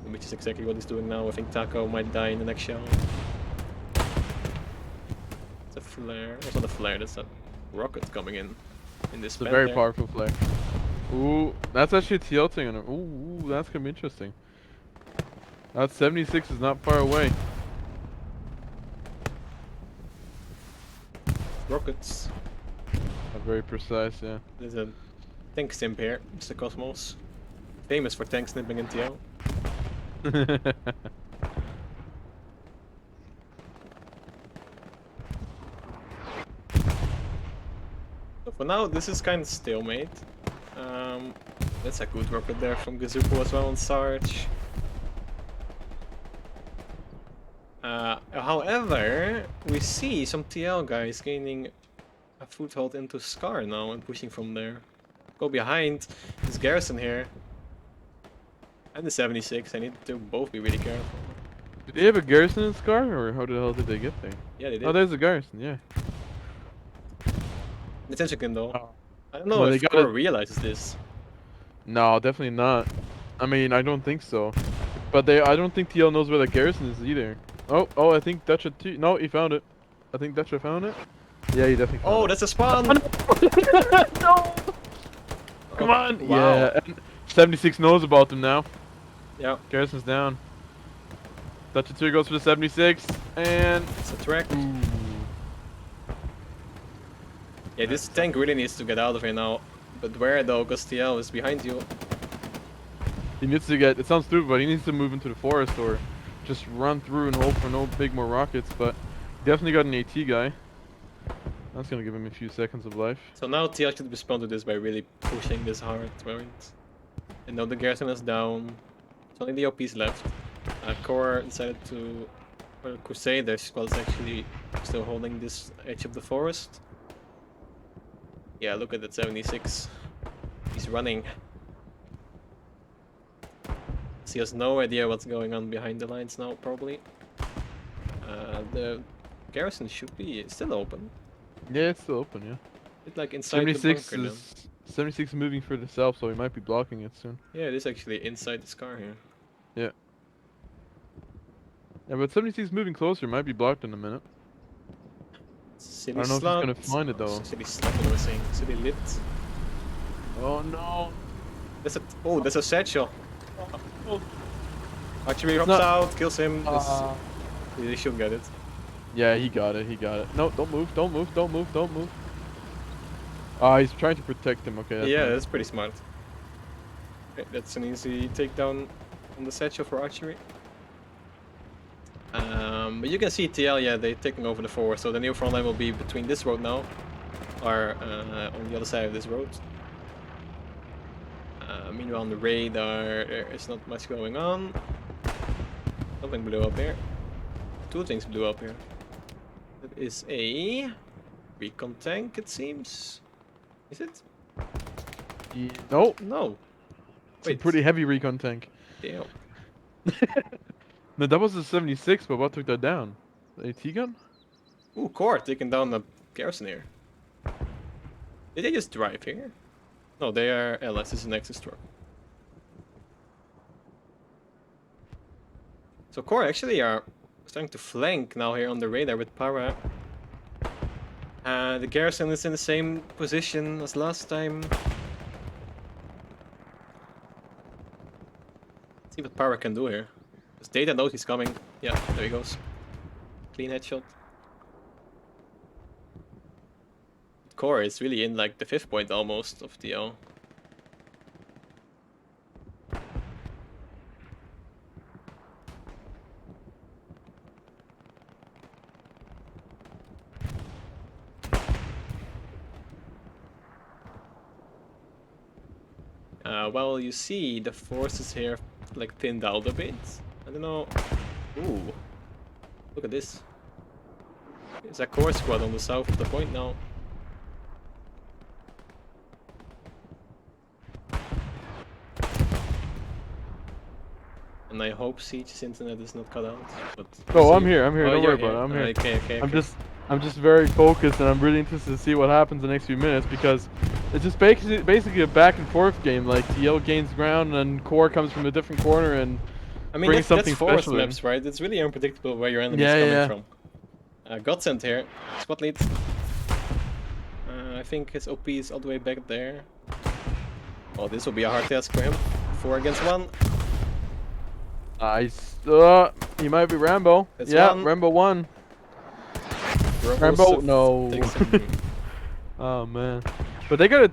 Which is exactly what he's doing now. I think Taco might die in the next shell. It's a flare. That's not a flare, that's a rocket coming in this It's a bed very there. powerful flag. Ooh, that's actually a TL thing on it. Ooh, that's gonna be interesting. That 76 is not far away. Rockets. Very precise, yeah. There's a tank simp here, Mr. Cosmos. Famous for tank snipping in TL. So for now, this is kind of stalemate. That's a good rocket there from Gazuko as well on Sarge. However, we see some TL guys gaining a foothold into Scar now and pushing from there. Go behind this garrison here. And the 76, I need to both be really careful. Did they have a garrison in Scar, or how the hell did they get there? Yeah, they did. Oh, there's a garrison, yeah. Attention though. Oh. I don't know Well, they if got CoRe it. realizes this. No, definitely not. I mean, I don't think so. But I don't think TL knows where the garrison is either. Oh, I think Dutch no, he found it. I think Dutch found it. Yeah, he definitely found Oh, it. that's a spawn! No! Come on! Wow. Yeah, and 76 knows about them now. Yeah, Garrison's down. Dutch 2 goes for the 76, and... it's a track. Ooh. Yeah, this tank really needs to get out of here now. But where though? Because TL is behind you. He needs to get, it sounds stupid, but he needs to move into the forest or just run through and hope for no big more rockets, but definitely got an AT guy. That's gonna give him a few seconds of life. So now TL should respond to this by really pushing this hard, right? And now the garrison is down. It's only the OPs left. CoRe decided to... Well, Crusader squad is actually still holding this edge of the forest. Yeah, look at that 76. He's running. So he has no idea what's going on behind the lines now, probably. The garrison should be still open. Yeah, it's still open, yeah. It's like inside the 76 bunker now. is 76 moving further south, so he might be blocking it soon. Yeah, it is actually inside this car here. Yeah. Yeah, but 76 moving closer, might be blocked in a minute. City I don't know if he's slot. gonna find it though. City slot, what am I saying? City lit. Oh no! There's a satchel. Oh. Archery hops not- out, kills him. He should get it. Yeah, he got it, he got it. No, don't move, don't move, don't move, don't move. Ah, he's trying to protect him, okay. Yeah, nice. that's pretty smart. Okay, that's an easy takedown on the satchel for archery. But you can see TL, yeah, they're taking over the forest, so the new front line will be between this road now, or on the other side of this road. Meanwhile, on the radar, there is not much going on. Something blew up here. Two things blew up here. That is a recon tank, it seems. Is it? No, No. it's a pretty heavy recon tank. Damn. No, that was a 76, but what took that down? The AT gun? Ooh, CoRe taking down the garrison here. Did they just drive here? No, they are LS. This is an Nexus truck. So CoRe actually are starting to flank now here on the radar with Para. The garrison is in the same position as last time. Let's see what Para can do here. Because Data knows he's coming. Yeah, there he goes. Clean headshot. CoRe is really in like the 5th point almost of TL. Well, you see the forces here like thinned out a bit. I don't know. Ooh, look at this. There's a CoRe squad on the south of the point now. And I hope Siege's internet is not cut out. But Oh, I'm here. Oh, Don't you're worry about it. here. I'm here. Okay. I'm just very focused, and I'm really interested to see what happens the next few minutes because it's just basically a back and forth game. Like TL gains ground, and CoRe comes from a different corner and I mean, brings something that's forest special in. maps, right? It's really unpredictable where your enemy is Yeah, coming from. Godsend here. Squad lead. I think his OP is all the way back there. Oh, this will be a hard task for him. 4 against 1. Nice. He might be Rambo. That's yeah, one. Rambo 1. Rambo, no. Oh man. But they got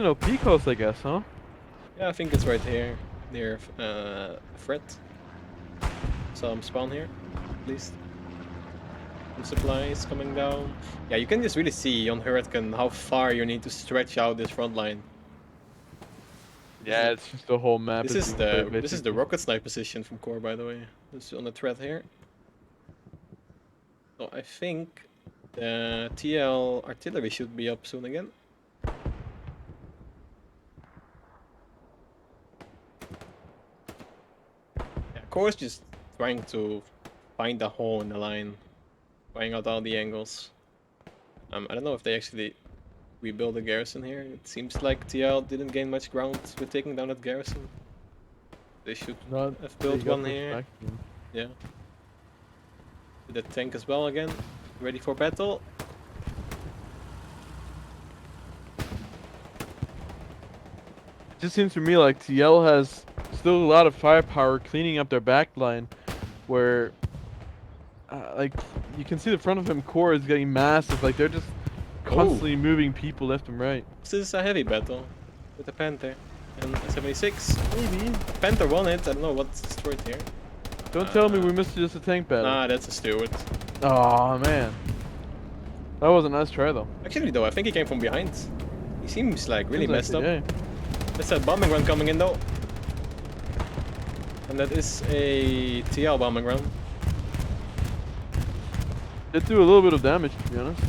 an OP coast, I guess, huh? Yeah, I think it's right here near Fred. Some spawn here, at least. Some supplies coming down. Yeah, you can just really see on Hürtgen how far you need to stretch out this front line. Yeah, it's just the whole map. This is the rocket snipe position from CoRe, by the way. This is on the thread here. So I think the TL artillery should be up soon again. Yeah, CoRe is just trying to find a hole in the line, trying out all the angles. I don't know if they actually rebuild a garrison here. It seems like TL didn't gain much ground with taking down that garrison. They should have built one here. Yeah. With the tank as well again. Ready for battle. It just seems to me like TL has still a lot of firepower cleaning up their back line, where like you can see the front of him CoRe is getting massive. Like they're just constantly moving people left and right. This is a heavy battle with the Panther and a 76. Maybe. Panther won it. I don't know what's destroyed here. Don't tell me we missed just a tank battle. Nah, that's a Stewart. Oh man. That was a nice try though. Actually though, I think he came from behind. He seems like really Seems messed like up. it, There's a bombing run coming in though. And that is a TL bombing run. Did do a little bit of damage, to be honest.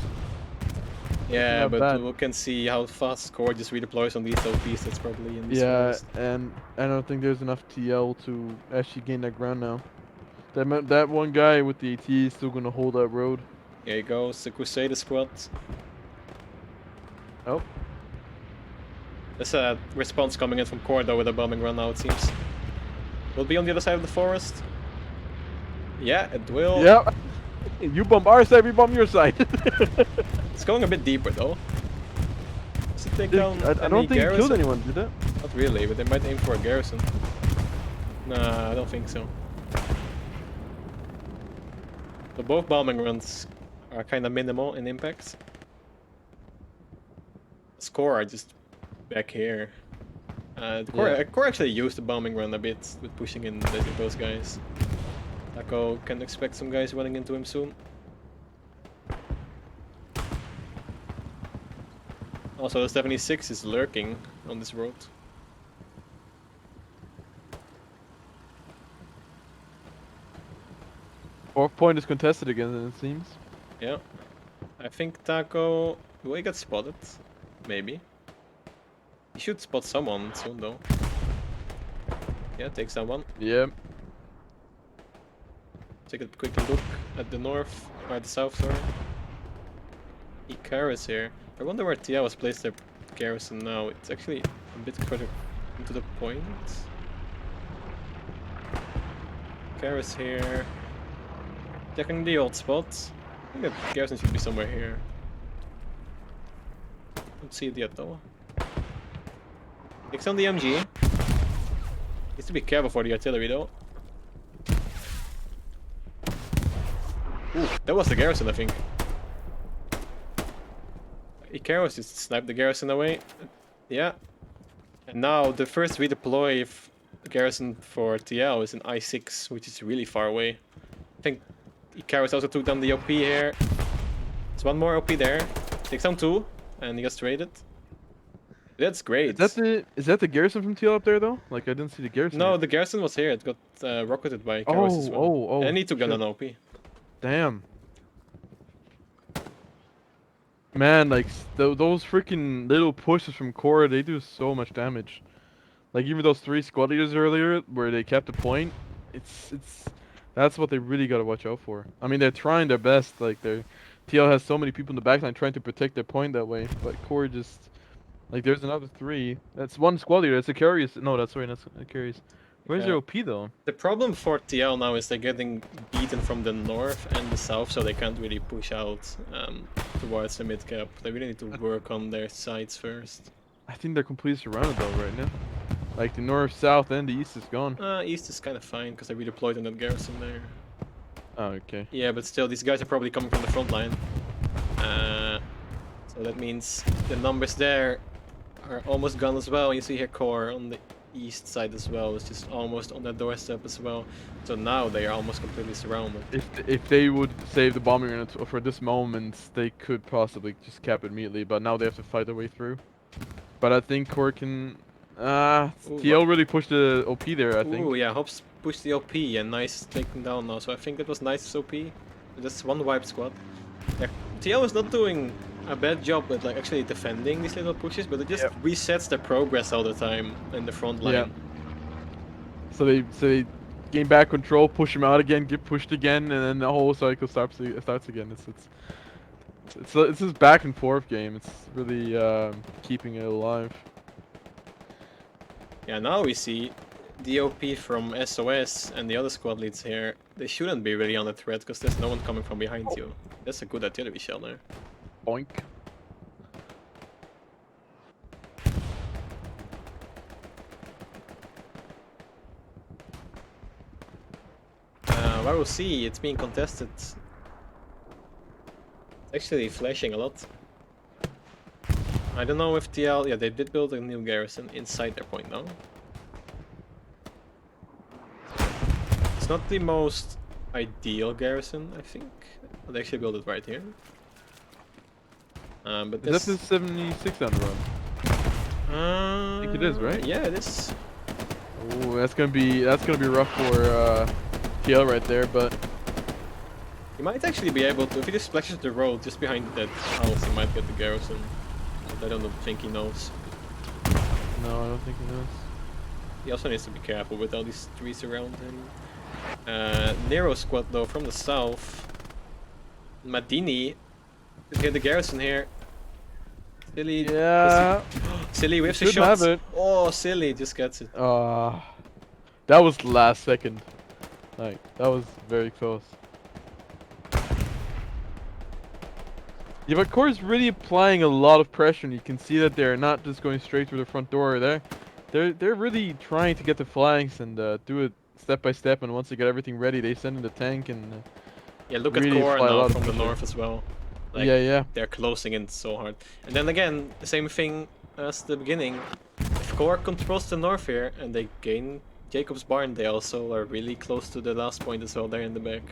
Yeah, Not but bad. we can see how fast CoRe just redeploys on these OPs. That's probably in this Yeah, forest. and I don't think there's enough TL to actually gain that ground now. That one guy with the AT is still gonna hold that road. Here he goes, the Crusader squad. Oh. There's a response coming in from CoRe though with a bombing run now, it seems. Will be on the other side of the forest. Yeah, it will. Yep. You bomb our side, we bomb your side. It's going a bit deeper though. Does it take down I don't think garrison? he killed anyone, did it? Not really, but they might aim for a garrison. Nah, I don't think so. So both bombing runs are kind of minimal in impact. CoRe are just back here. CoRe actually used the bombing run a bit with pushing in those guys. Taco can expect some guys running into him soon. Also, the 76 is lurking on this road. Fourth point is contested again, it seems. Yeah. I think Taco... Will he get spotted? Maybe. He should spot someone soon, though. Yeah, takes that one. Yeah. Take a quick look at the north, or the south, sorry. CoRe is here. I wonder where TL has placed their garrison now. It's actually a bit further into the point. CoRe is here. Checking the old spots. I think that garrison should be somewhere here. Don't see it yet though. Takes on the MG. Needs to be careful for the artillery though. Ooh, that was the garrison, I think. Icarus just sniped the garrison away. Yeah. And now the first redeploy garrison for TL is in I6, which is really far away. I think Icarus also took down the OP here. There's one more OP there. Takes down 2, and he gets traded. That's great. Is that the garrison from TL up there though? Like I didn't see the garrison. No, yet. the garrison was here. It got rocketed by Icarus as well. Oh. And he took down shit. an OP. Damn. Man, like those freaking little pushes from CoRe, they do so much damage. Like even those 3 squad leaders earlier, where they kept the point, it's that's what they really gotta watch out for. I mean, they're trying their best. Like TL has so many people in the backline trying to protect their point that way, but CoRe just like there's another 3. That's 1 squad leader. That's a carries. No, that's a carries. Where's Yeah. your OP though? The problem for TL now is they're getting beaten from the north and the south, so they can't really push out towards the mid cap. They really need to work on their sides first. I think they're completely surrounded though right now. Like the north, south, and the east is gone. East is kind of fine because they redeployed in that garrison there. Oh, okay. Yeah, but still, these guys are probably coming from the front line. So that means the numbers there are almost gone as well. You see here CoRe on the east side as well. It's just almost on their doorstep as well. So now they are almost completely surrounded. If they would save the bombing unit for this moment, they could possibly just cap it immediately. But now they have to fight their way through. But I think CoRe can. TL really pushed the OP there. I think. Ooh, yeah, Hobbs pushed the OP and Nice taken down now. So I think that was Nice's OP. Just 1 wipe squad. Yeah, TL is not doing a bad job at like actually defending these little pushes, but it just resets their progress all the time in the front line. Yeah. So they gain back control, push him out again, get pushed again, and then the whole cycle starts again. It's this back and forth game. It's really keeping it alive. Yeah, now we see the OP from SOS and the other squad leads here. They shouldn't be really under threat because there's no one coming from behind you. That's a good artillery shell there. Boink. Well, we'll see. It's being contested. It's actually flashing a lot. I don't know if TL... Yeah, they did build a new garrison inside their point now. It's not the most ideal garrison, I think. They actually built it right here. But Is that the 76 on the run? I think it is, right? Yeah, it is. Oh, that's gonna be rough for TL right there, but He might actually be able to, if he just splashes the road just behind that house, he might get the garrison. But I don't think he knows. no, I don't think he knows. He also needs to be careful with all these trees around him. Nero squad though from the south. Madini could get the garrison here. Silly. Yeah. Silly whiffs the Should shots. have it. Oh, Silly just gets it. That was the last second. Like that was very close. Yeah, but CoRe's really applying a lot of pressure, and you can see that they're not just going straight through the front door. They're really trying to get the flanks and do it step by step. And once they get everything ready, they send in the tank and. Yeah, look really at CoRe apply a now lot of from the pressure. north as well. Like, Yeah. they're closing in so hard. And then again, the same thing as the beginning. If CoRe controls the north here and they gain Jacob's Barn, they also are really close to the last point as well there in the back.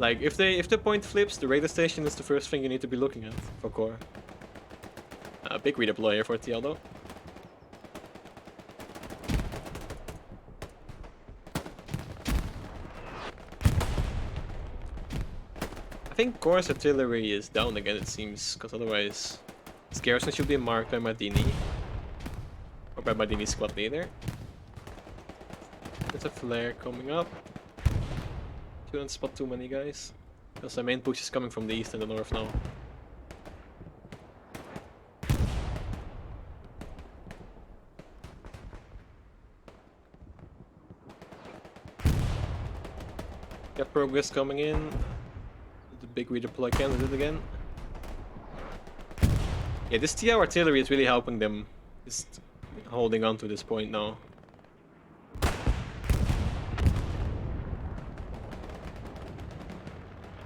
Like, if the point flips, the radar station is the first thing you need to be looking at for CoRe. Big redeploy here for TL though. think CoRe's artillery is down again, it seems, because otherwise this garrison should be marked by Madini. Or by Madini's squad leader. There's a flare coming up. Shouldn't spot too many guys. Because the main push is coming from the east and the north now. Got progress coming in. The big redeploy candidate again. Yeah, this TR artillery is really helping them. Just holding on to this point now.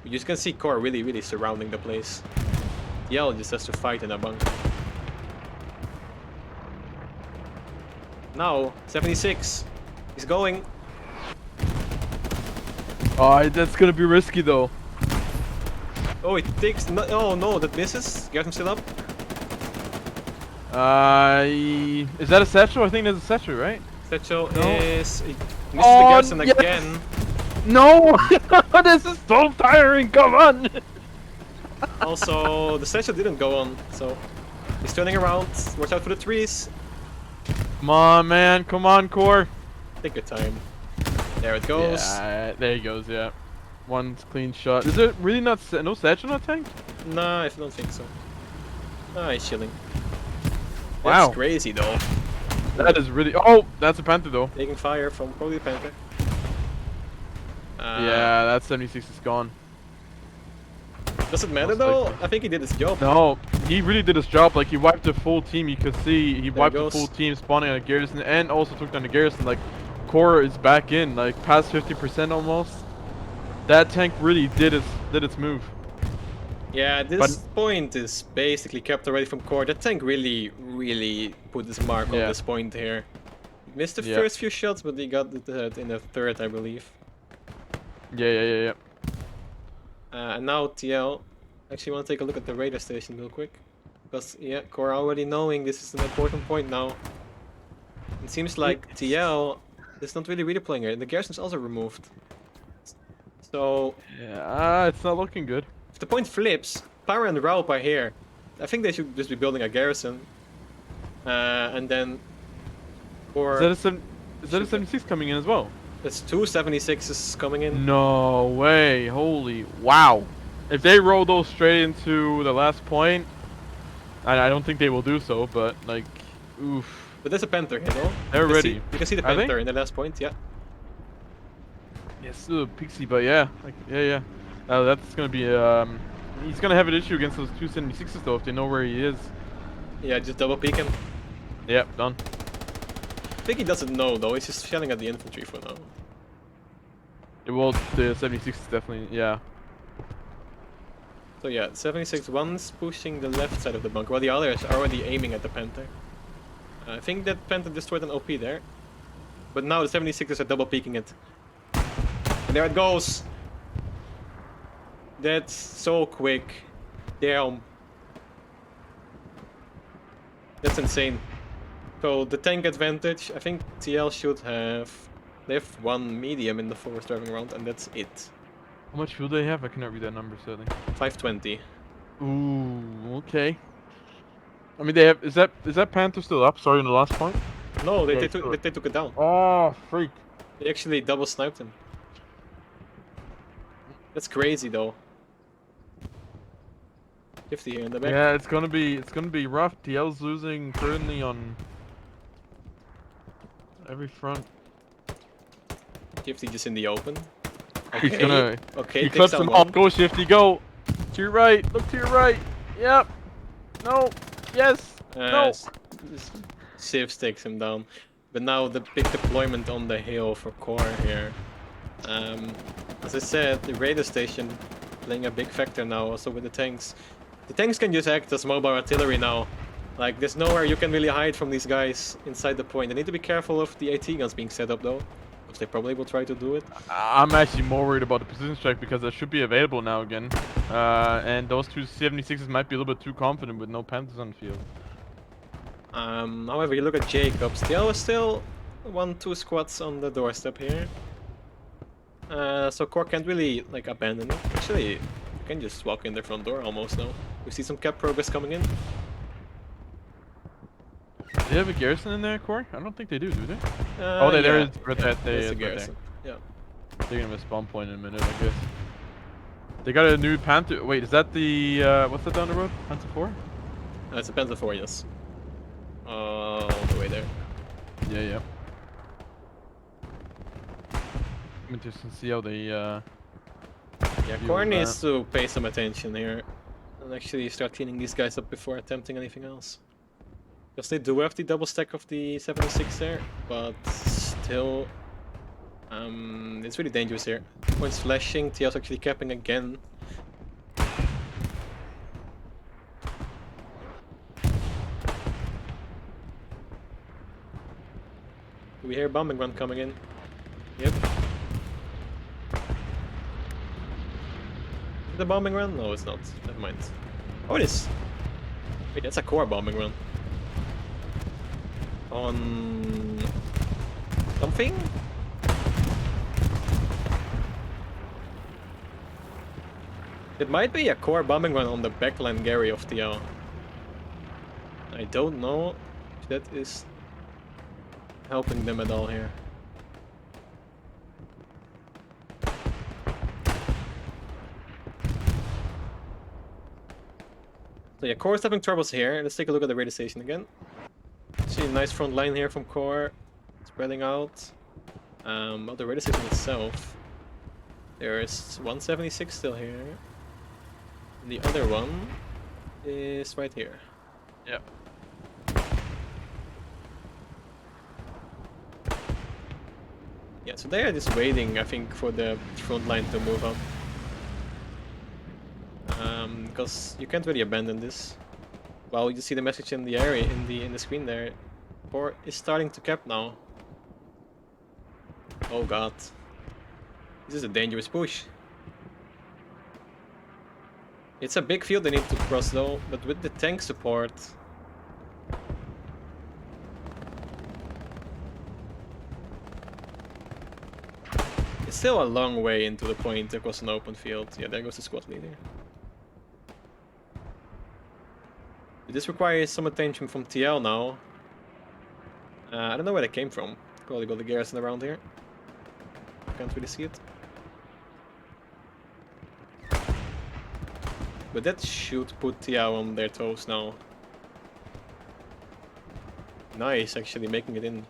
You just can see CoRe really surrounding the place. TL just has to fight in a bunker. Now, 76. He's going. Oh, that's gonna be risky though. Oh, it takes. No, oh no, that misses. Get him still up. Is that a satchel? I think that's a satchel, right? Satchel No. is. He misses the garrison yes. again. No! This is so tiring, come on! Also, the satchel didn't go on, so he's turning around. Watch out for the trees. Come on, man, come on, CoRe. Take your time. There it goes. Yeah, there he goes, yeah. One clean shot. Is it really not no satchel not tanked? Nah, I don't think so. Ah, he's chilling. Wow. That's crazy though. That is really. Oh, that's a Panther though. Taking fire from probably the Panther. Yeah, that 76 is gone. Does it matter Most though? likely. I think he did his job. No, he really did his job. Like, he wiped the full team. You could see he wiped the goes. full team, spawning on a garrison, and also took down the garrison. Like, CoRe is back in, like, past 50% almost. That tank really did its move. Yeah, this point is basically kept away from CoRe. That tank really put his mark on this point here. Missed the first few shots, but he got it in the third, I believe. Yeah. And now TL. Actually, want to take a look at the radar station real quick, because yeah, CoRe already knowing this is an important point now. It seems like TL is not really redeploying it. The garrison's also removed. So yeah, it's not looking good. if the point flips, Power and Raup are here. I think they should just be building a garrison, and then CoRe. Is that a 76 coming in as well? There's two 76s coming in. No way! Holy wow! If they roll those straight into the last point, I don't think they will do so. But like, oof. But there's a Panther here, no? They're ready. You can see the Are they? Panther in the last point, yeah. Yes, Pixie, but yeah, like, yeah. That's gonna be he's gonna have an issue against those two 76s though if they know where he is. Yeah, just double peek him. Yep, done. I think he doesn't know though, he's just shelling at the infantry for now. Well, the 76 is definitely, yeah. So yeah, 76 one's pushing the left side of the bunker, while the other is already aiming at the Panther. I think that Panther destroyed an OP there. But now the 76ers are double peeking it. And there it goes! That's so quick. Damn. That's insane. So the tank advantage, I think TL should have... They have one medium in the forest driving around, and that's it. How much fuel do they have? I cannot read that number, sadly. 520. Ooh, okay. I mean, they have. Is that Panther still up? Sorry, in the last point. No, they Okay, took it down. Oh, freak. They actually double sniped him. That's crazy though. 50 here in the back. Yeah, it's gonna be rough. TL's losing currently on every front. 50 just in the open. He's gonna. Okay, He takes clips down them one. off. Go, Shifty, go. To your right. Look to your right. Yep. No. Yes. No. Sivs takes him down. But now the big deployment on the hill for CoRe here. As I said, the radar station playing a big factor now also with the tanks. The tanks can just act as mobile artillery now. Like, there's nowhere you can really hide from these guys inside the point. They need to be careful of the AT guns being set up though, because they probably will try to do it. I'm actually more worried about the precision strike because that should be available now again. And those two 76s might be a little bit too confident with no Panthers on the field. However, you look at Jacobs, TL is still 1-2 squads on the doorstep here. So CoRe can't really like abandon it. Actually, you can just walk in their front door almost now. We see some cap progress coming in. Do they have a garrison in there, CoRe? I don't think they do they? Oh, there is. Right there. There's a Right garrison. there. Yeah. They're gonna have a spawn point in a minute, I guess. They got a new Panther. Wait, is that the what's that down the road? Panther 4? It's a Panther 4, yes. All the way there. Yeah. I'm interested to see how they Yeah, deal CoRe with needs that. to pay some attention here and actually start cleaning these guys up before attempting anything else. Because they do have the double stack of the 76 there, but still, it's really dangerous here. Points flashing, TL's actually capping again. Do we hear a bombing run coming in? Yep. Is it a bombing run? No, it's not. Never mind. Oh, it is. Wait, that's a CoRe bombing run. On something? It might be a CoRe bombing run on the backline Gary of TL. I don't know if that is helping them at all here. So yeah, CoRe's having troubles here. Let's take a look at the radio station again. See a nice front line here from CoRe, spreading out. Of the radio station itself, there's 176 still here. And the other one is right here. Yep. Yeah, so they are just waiting, I think, for the front line to move up. Because you can't really abandon this. Well, you see the message in the area, in the screen there. CoRe is starting to cap now. Oh god. This is a dangerous push. It's a big field they need to cross though, but with the tank support... It's still a long way into the point across an open field. Yeah, there goes the squad leader. This requires some attention from TL now. I don't know where they came from. Probably got the garrison around here. Can't really see it. But that should put TL on their toes now. Nice, actually making it in.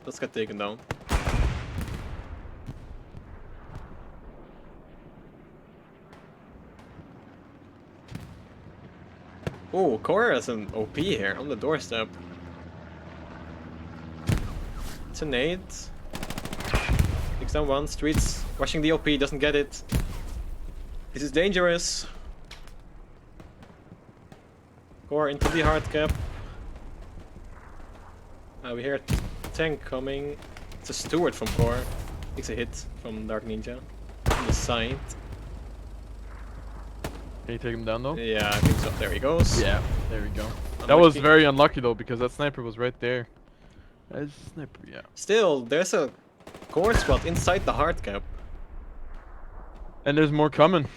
Let's get taken down. Oh, CoRe has an OP here on the doorstep. It's a nade. Takes down one. Streets rushing the OP, doesn't get it. This is dangerous. CoRe into the hard cap. We hear a tank coming. It's a steward from CoRe. Takes a hit from Dark Ninja. On the side. Can you take him down though? Yeah, I think so. There he goes. Yeah, there we go. Unlucky. That was very unlucky though, because that sniper was right there. That's a sniper, yeah. Still, there's a CoRe squad inside the hard cap. And there's more coming.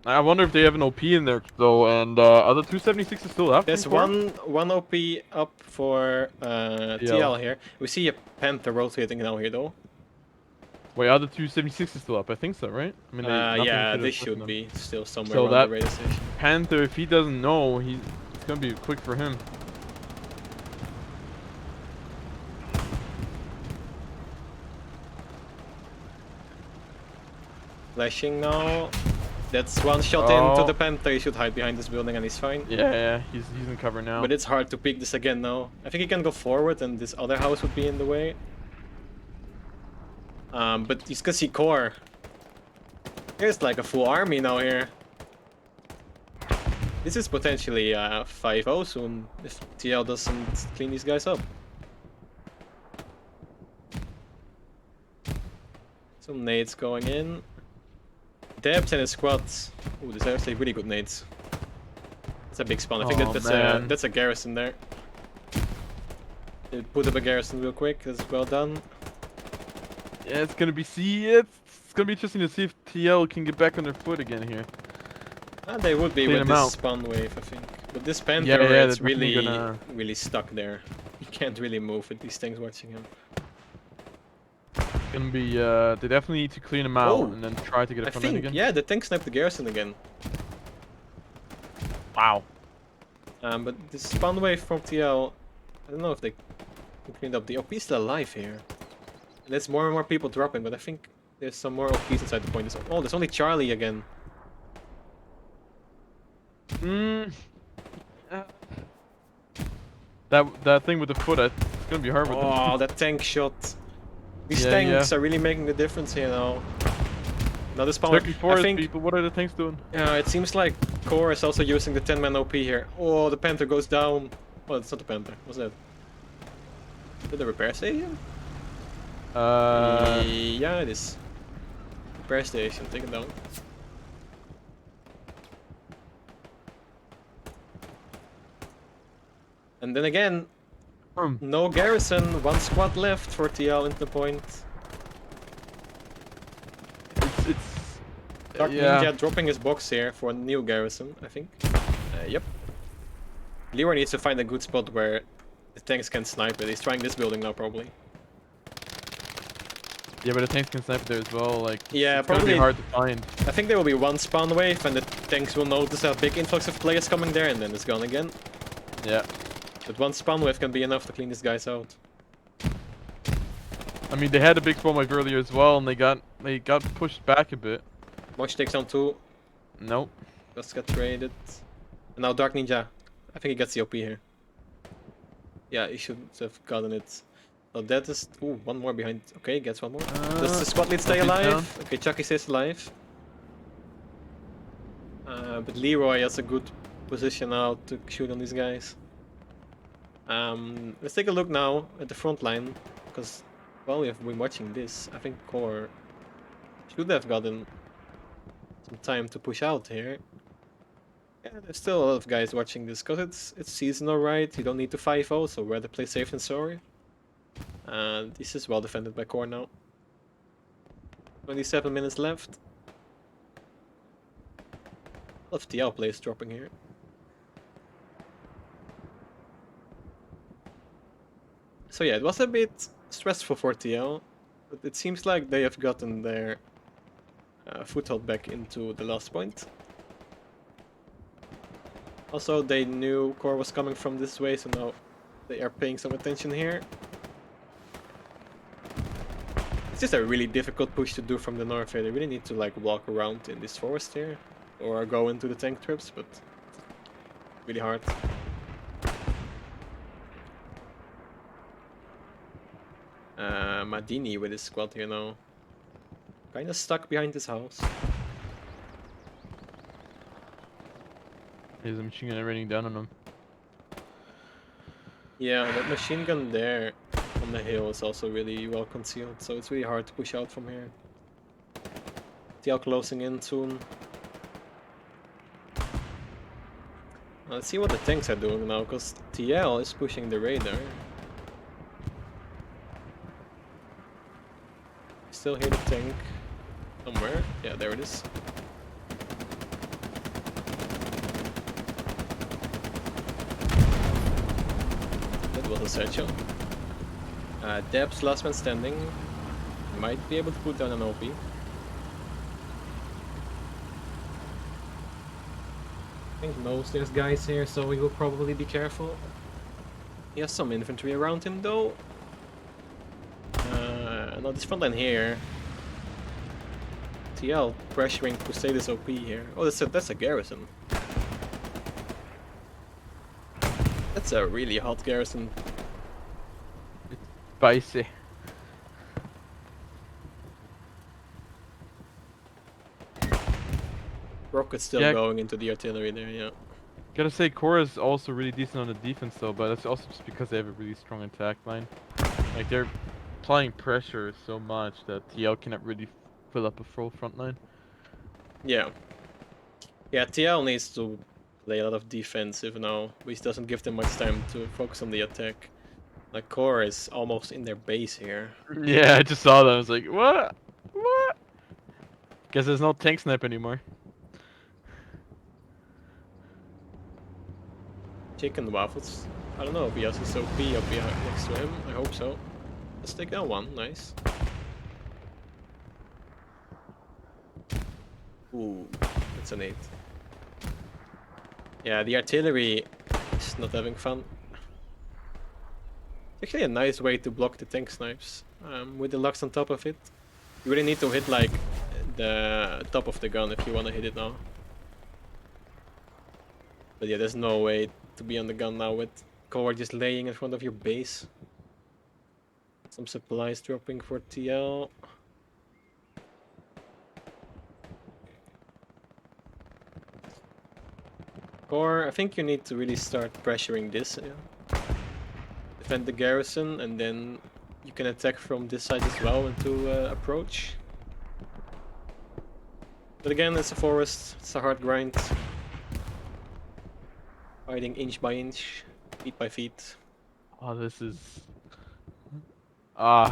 I wonder if they have an OP in there though, and are the 276 still up? There's one OP up for TL here. We see a Panther rotating now here though. Wait, are the 276 still up? I think so, right? I mean, yeah, they should be still somewhere so around that the radio station. Panther, if he doesn't know, it's gonna be quick for him. Flashing now. That's one shot into the Panther. He should hide behind this building and he's fine. Yeah, he's in cover now. But it's hard to pick this again now. I think he can go forward and this other house would be in the way. But you can see CoRe. There's like a full army now here. This is potentially 5-0 soon if TL doesn't clean these guys up. Some nades going in. Debs and his squads. Ooh, these are actually really good nades. That's a big spawn. I think that's a garrison there. They put up a garrison real quick. That's well done. Yeah, it's gonna be interesting to see if TL can get back on their foot again here. They would be Clean with them this out. spawn wave, I think. But this Panther, Yeah, they're it's definitely really, gonna. really stuck there. He can't really move with these things watching him. Gonna be. They definitely need to clean them out Oh, and then try to get I a front line think, again. yeah, the tank sniped the garrison again. Wow. But this spawn wave from TL, I don't know if they can clean up. The OP is still alive here. And there's more and more people dropping, but I think there's some more OPs inside the point. Oh, there's only Charlie again. Mm. Uh, that thing with the foot, it's gonna be hard with them. Oh, that tank shot. These Yeah, tanks yeah. are really making the difference here now. Now this spawn, Turkey I forest think, people. What are the tanks doing? it seems like CoRe is also using the 10-man OP here. Oh, the Panther goes down. Oh, it's not the Panther. What's that? Is it the repair station? Yeah, it is. Repair station, take it down. And then again, no garrison, one squad left for TL into the point. It's Dark yeah. Ninja dropping his box here for a new garrison, I think. Yep. Leroy needs to find a good spot where the tanks can snipe it. He's trying this building now, probably. Yeah, but the tanks can snipe there as well. Like, Yeah, it's probably. gonna be hard to find. I think there will be one spawn wave, and the tanks will notice a big influx of players coming there, and then it's gone again. Yeah. But one spawn wave can be enough to clean these guys out. I mean, they had a big spawn wave earlier as well, and they got pushed back a bit. Mosh takes down 2. Nope. Just got traded. And now Dark Ninja. I think he gets the OP here. Yeah, he should have gotten it. So that is... Ooh, one more behind. Okay, gets one more. Does the squad lead stay alive? Okay, Chucky stays alive. But Leroy has a good position now to shoot on these guys. Let's take a look now at the front line. Because while we have been watching this, I think CoRe should have gotten some time to push out here. Yeah, there's still a lot of guys watching this because it's seasonal, right? You don't need to 5-0, so rather play safe than sorry. And this is well defended by CoRe now. 27 minutes left. A lot of TL plays dropping here. So yeah, it was a bit stressful for TL, but it seems like they have gotten their foothold back into the last point. Also, they knew CoRe was coming from this way, so now they are paying some attention here. It's just a really difficult push to do from the north here. They really need to like walk around in this forest here, or go into the tank trips, but really hard. Madini with his squad here now. Kinda stuck behind this house. There's a machine gun raining down on them. Yeah, that machine gun there on the hill is also really well concealed, so it's really hard to push out from here. TL closing in soon. Let's see what the tanks are doing now, because TL is pushing the radar. Still hear the tank somewhere. Yeah, there it is. That was a satchel. Deb's last man standing. Might be able to put down an OP. I think knows there's guys here, so he will probably be careful. He has some infantry around him though. Now this front line here. TL pressuring Crusaders OP here. Oh, that's a garrison. That's a really hot garrison. It's spicy. Rocket's still going into the artillery there, yeah. Gotta say, CoRe is also really decent on the defense though, but that's also just because they have a really strong attack line. Like, they're applying pressure so much that TL cannot really fill up a full front line. Yeah. Yeah, TL needs to play a lot of defensive now, which doesn't give them much time to focus on the attack. Like, CoRe is almost in their base here. Yeah, I just saw that. I was like, what? What? Guess there's no tank snipe anymore. Chicken waffles. I don't know if he has his OP up behind next to him. I hope so. Let's take down one. Nice. Ooh, that's an 8. Yeah, the artillery is not having fun. Actually, a nice way to block the tank snipes. With the Lux on top of it. You really need to hit like the top of the gun if you want to hit it now. But yeah, there's no way to be on the gun now with CoRe just laying in front of your base. Some supplies dropping for TL. CoRe, I think you need to really start pressuring this. Yeah. Defend the garrison, and then you can attack from this side as well into approach. But again, it's a forest. It's a hard grind. Fighting inch by inch, feet by feet. Oh, this is. I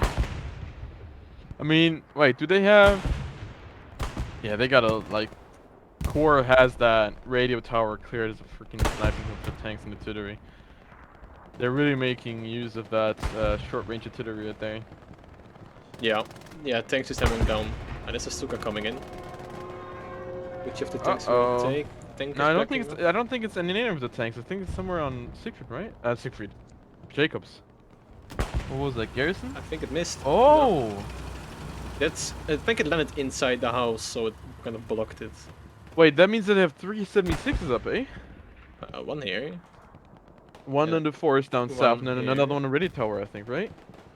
mean, wait, do they have? Yeah, they gotta like. CoRe has that radio tower cleared as a freaking sniping hook for tanks and artillery. They're really making use of that short-range artillery right there. Yeah, tanks is coming down. And there's a Stuka coming in. Which of the tanks will Uh-oh. take? Tank No, is I don't backing think it's. up. I don't think it's any of the tanks. I think it's somewhere on Siegfried, right? Siegfried, Jacobs. What was that? Garrison? I think it missed. Oh. No, that's. I think it landed inside the house, so it kind of blocked it. Wait, that means that they have 376s up, eh? One here. One Yeah. in the forest down south, and then here. another one on radio tower, I think, right?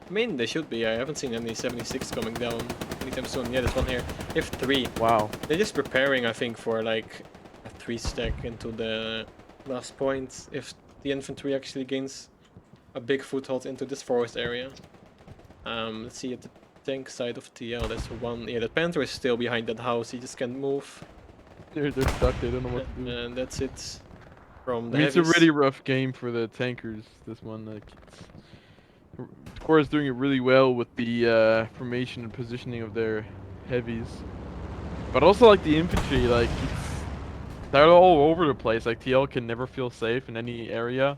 I mean, they should be. I haven't seen any 76 coming down anytime soon. Yeah, there's one here. If 3. Wow. They're just preparing, I think, for like a 3 stack into the last point. If the infantry actually gains a big foothold into this forest area. Let's see at the tank side of TL. There's one. Yeah, the Panther is still behind that house. He just can't move. They're stuck. They don't know what to do. And that's it. From the I mean, it's a heavies. really rough game for the tankers. This one, like, CoRe is doing it really well with the formation and positioning of their heavies, but also like the infantry, like they're all over the place. Like TL can never feel safe in any area.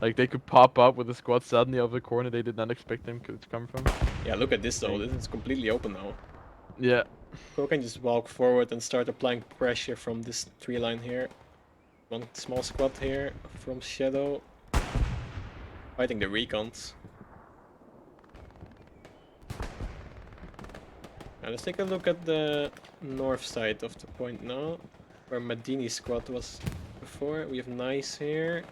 Like they could pop up with a squad suddenly out of the corner they did not expect them to come from. Yeah, look at this though. This is completely open now. Yeah. CoRe can just walk forward and start applying pressure from this tree line here. One small squad here from Shadow. Fighting the recons. Now let's take a look at the north side of the point now. Where Madini's squad was before. We have Nice here.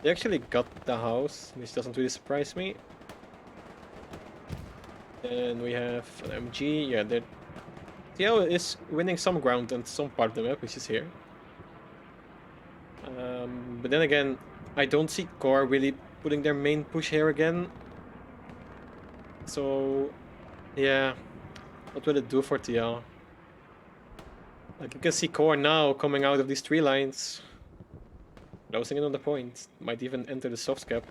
They actually got the house, which doesn't really surprise me. And we have an MG. Yeah, TL is winning some ground on some part of the map, which is here. But then again, I don't see CoRe really putting their main push here again. So, yeah, what will it do for TL? Like you can see CoRe now coming out of these tree lines. Closing in on the point. Might even enter the soft cap.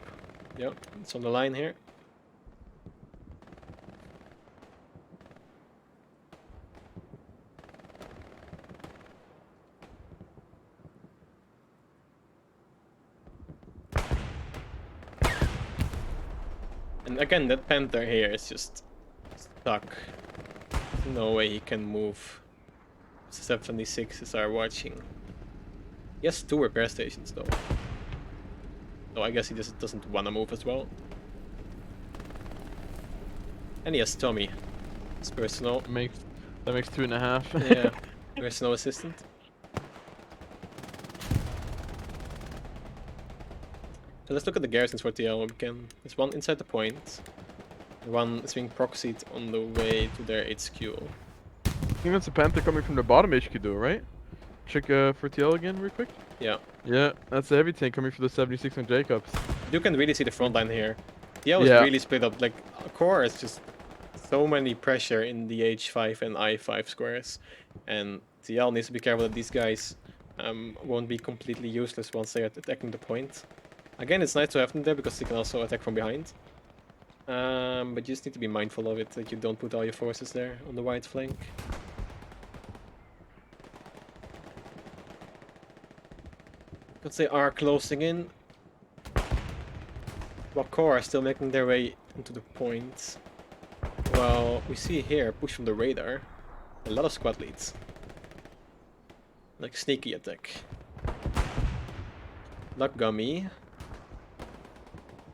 Yeah, it's on the line here. And again, that Panther here is just stuck. There's no way he can move. 76s are watching. He has 2 repair stations though. So I guess he just doesn't want to move as well. And he has Tommy. His personal. That makes 2.5. Yeah, personal assistant. So let's look at the garrisons for TL. There's one inside the point. One is being proxied on the way to their HQ. I think that's a Panther coming from the bottom HQ though, right? Check for TL again real quick. Yeah. Yeah, that's a heavy tank coming from the 76 on Jacobs. You can really see the front line here. TL is Yeah. really split up. Like, CoRe is just so many pressure in the H5 and I5 squares. And TL needs to be careful that these guys won't be completely useless once they are attacking the point. Again, it's nice to have them there because they can also attack from behind. But you just need to be mindful of it, that you don't put all your forces there on the right flank. Because they are closing in. While CoRe are still making their way into the point. Well, we see here, push from the radar, a lot of squad leads. Like sneaky attack. Luck Gummy.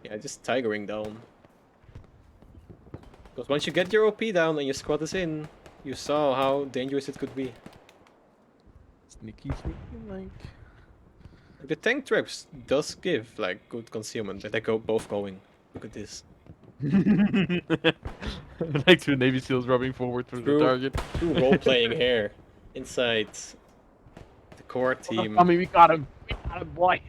Yeah, just tigering down. Because once you get your OP down and your squad is in, you saw how dangerous it could be. Sneaky, like. The tank traps does give like good concealment, but they go both going. Look at this. Like two Navy SEALs rubbing forward through the target. True role playing here inside the core team. I mean, we got him. We got him, boy.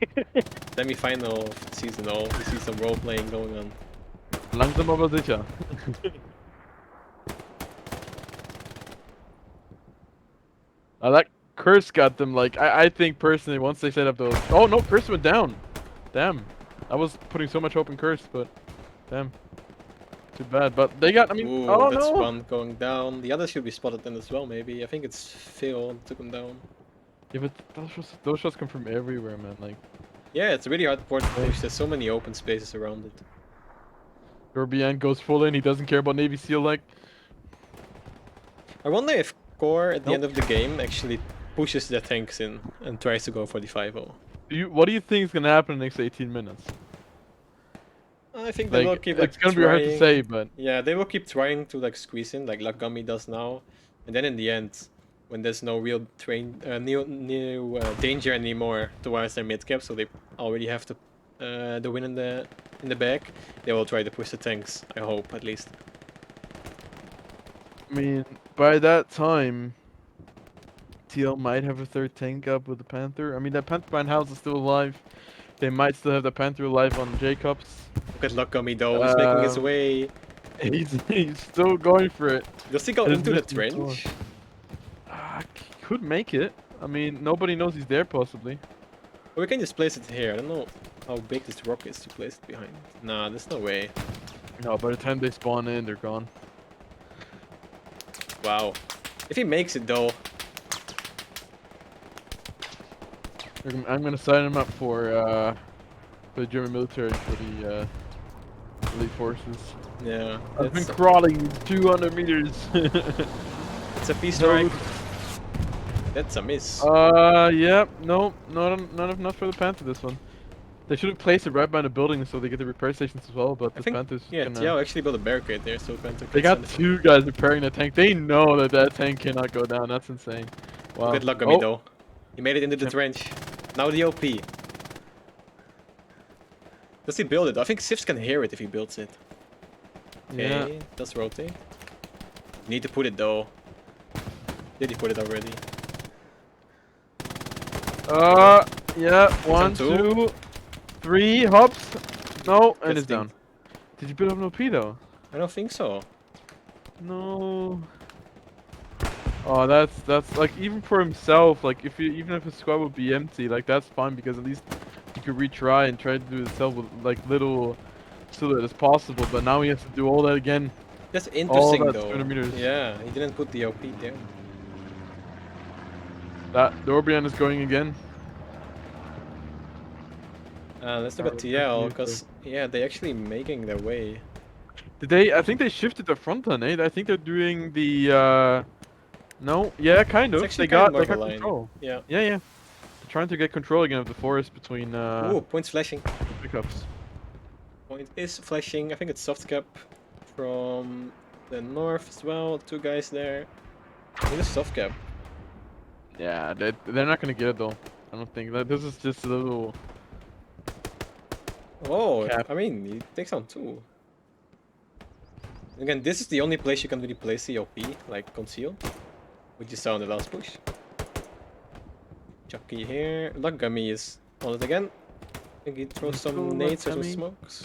Semi-final of the seasonal. We see some role playing going on. Langsam aber sicher. That curse got them. Like I think personally, once they set up those. Oh no, curse went down. Damn, I was putting so much hope in curse, but damn, too bad. But they got. I mean, Ooh, oh that's no. one going down. The other should be spotted then as well. Maybe I think it's Phil took him down. Yeah, but those shots come from everywhere, man. Like. Yeah, it's a really hard board to push. There's so many open spaces around it. Gorbian goes full in. He doesn't care about Navy SEAL. Like. I wonder if CoRe at the end of the game actually pushes their tanks in and tries to go for the 5-0. What do you think is gonna happen in the next 18 minutes? I think they will Like, keep like it's gonna be hard to trying- say, but Yeah, they will keep trying to like squeeze in like Lagami does now, and then in the end, when there's no real new danger anymore towards their mid cap, so they already have the win in the bag, they will try to push the tanks. I hope at least. I mean, by that time, TL might have a third tank up with the Panther. I mean, that Panther behind house is still alive. They might still have the Panther alive on Jacobs. Look at Lagami though, he's making his Um, way. He's still going for it. Does he go His into the mission is on. trench? Could make it. I mean, nobody knows he's there, possibly. Or we can just place it here. I don't know how big this rock is to place it behind. Nah, there's no way. No, by the time they spawn in, they're gone. Wow. If he makes it though, I'm gonna sign him up for the German military, for the elite forces. yeah. I've been It's crawling 200 meters. a peace strike. That's a miss. Yeah, no, not for the Panther this one. They should have placed it right by the building so they get the repair stations as well, but I the think, Panther's yeah, gonna... Tiao actually built a barricade there, so Panther They can got send it. two guys repairing the tank. They know that that tank cannot go down. That's insane. Wow. Good luck, Gami, Oh, though. He made it into the Yep. trench. Now the OP. Does he build it? I think Sifs can hear it if he builds it. Okay, yeah. does rotate. Need to put it though. Did he put it already? Yeah. One, two. 2, 3 hops. No, and That's it's down. Did you build up an OP though? I don't think so. No. Oh, that's like, even for himself, like even if his squad would be empty, like that's fine, because at least he could retry and try to do it himself with like little so that as possible. But now he has to do all that again. That's interesting that though. 200 meters. Yeah, he didn't put the OP there. That Dorbian is going again. Let's look at Oh, TL, that's because yeah, they're actually making their way. Did they? I think they shifted the front line, eh? I think they're doing the. No, yeah, kind It's of. actually They kind of got borderline. control. Yeah. Yeah, yeah. They're trying to get control again of the forest between Ooh, points flashing. pickups. Point is flashing. I think it's soft cap from the north as well. Two guys there. I think it's soft cap. Yeah, they're not gonna get it though. I don't think that this is just a little. Oh, Cap. I mean, he takes on two. Again, this is the only place you can really place the OP, like conceal, which you saw on the last push. Chucky here. Lagami is on it again. I think he throws Let's go, some nades or some Lagami. smokes.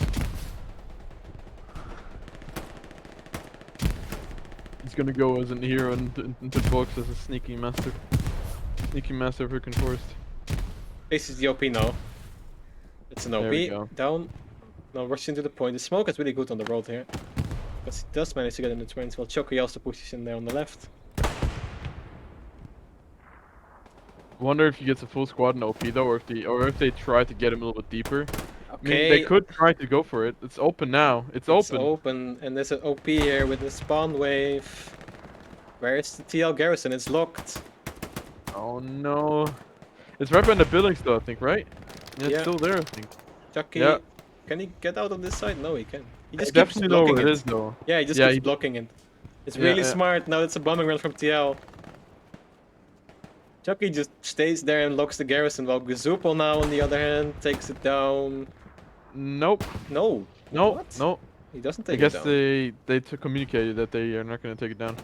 He's gonna go as an hero into the box as a sneaky master. Sneaky master of Hürtgen Forest. Faces the OP now. It's an There we OP. go. Down. Now rush into the point. The smoke is really good on the road here. Because he does manage to get in the trains, while Chucky also pushes in there on the left. Wonder if he gets a full squad in OP though, or if they try to get him a little bit deeper. I mean, they Okay, could try to go for it. It's open now. It's it's open. open, and there's an OP here with the spawn wave. Where is the TL garrison? It's locked. Oh no. It's right behind the building still, I think, right? Yeah, it's Yeah, still there, I think. Yeah. Chucky, can he get out of this side? No, he can. He I just keeps definitely know blocking where it it. is, though. Yeah, he just Yeah, keeps blocking it. It's yeah, really yeah. smart. Now it's a bombing run from TL. Chucky just stays there and locks the garrison, while Gazupal now, on the other hand, takes it down. Nope. No. No. What? No. He doesn't I take it guess down. they communicated that they are not gonna take it down.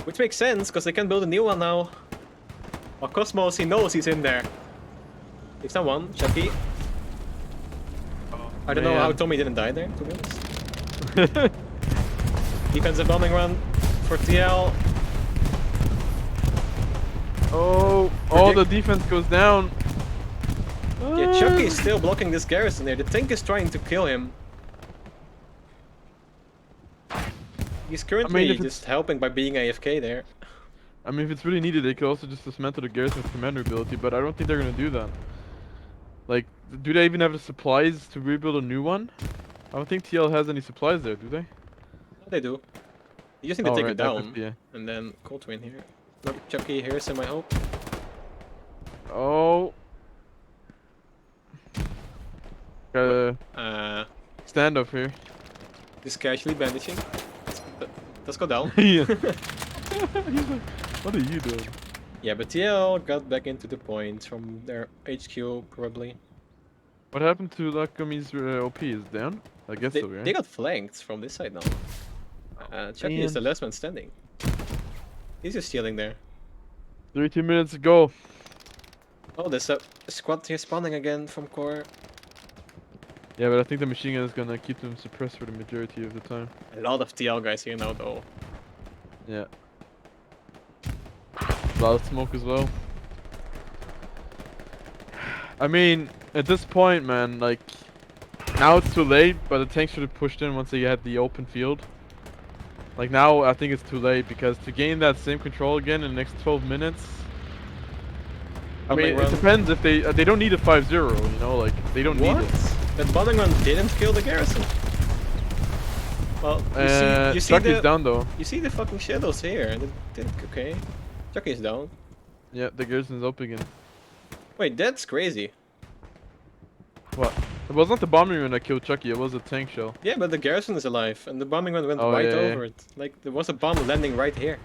Which makes sense, because they can build a new one now. While Cosmos, he knows he's in there. Takes down one, Chucky. Oh, I don't know how Tommy didn't die there, to be honest. Defensive bombing run for TL. Oh, all the defense goes down. Yeah, Chucky is still blocking this garrison here. The tank is trying to kill him. He's currently if just helping by being AFK there. I mean, if it's really needed, they could also just dismantle the garrison with commander ability, but I don't think they're gonna do that. Like, do they even have the supplies to rebuild a new one? I don't think TL has any supplies there, do they? They do. You just need to take it down. 50, yeah. And then Cold Twin here. Look, Chucky hears him, I hope. Oh. Got a standoff here. Just casually bandaging. Let's go down. Yeah. He's like, what are you doing? Yeah, but TL got back into the point from their HQ, probably. What happened to Lakami's OP? Is it down? I guess so, right? They got flanked from this side now. Chucky is the last man standing. He's just chilling there. 32 minutes to go. Oh, there's a squad here spawning again from CoRe. Yeah, but I think the machine gun is gonna keep them suppressed for the majority of the time. A lot of TL guys here now, though. Yeah. A lot of smoke as well. I mean, at this point, man, like, now it's too late, but the tank should have pushed in once they had the open field. Like, now I think it's too late, because to gain that same control again in the next 12 minutes... I mean, it depends if they don't need a 5-0, you know, like, they don't need it. That bombing run didn't kill the garrison. Well, you see Chucky's down, though. You see the fucking shadows here. Okay. Chucky's down. Yeah, the garrison's up again. Wait, that's crazy. What? It was not the bombing run that killed Chucky, it was a tank shell. Yeah, but the garrison is alive, and the bombing run went right over it. Like, there was a bomb landing right here.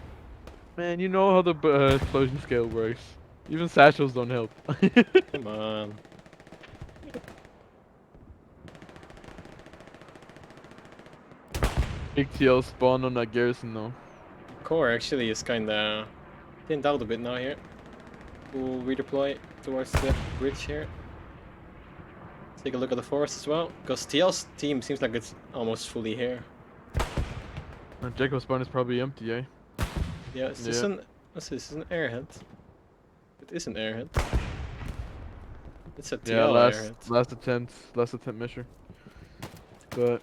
Man, you know how the explosion scale works. Even satchels don't help. Come on. Big TL spawn on that garrison though. CoRe actually is kinda thinned out a bit now here. We'll redeploy towards the bridge here. Take a look at the forest as well, because TL's team seems like it's almost fully here. Jacob's spawn is probably empty, eh? Yeah, is this an what's this? Is an airhead? It is an airhead. It's a TL airhead. last attempt measure. But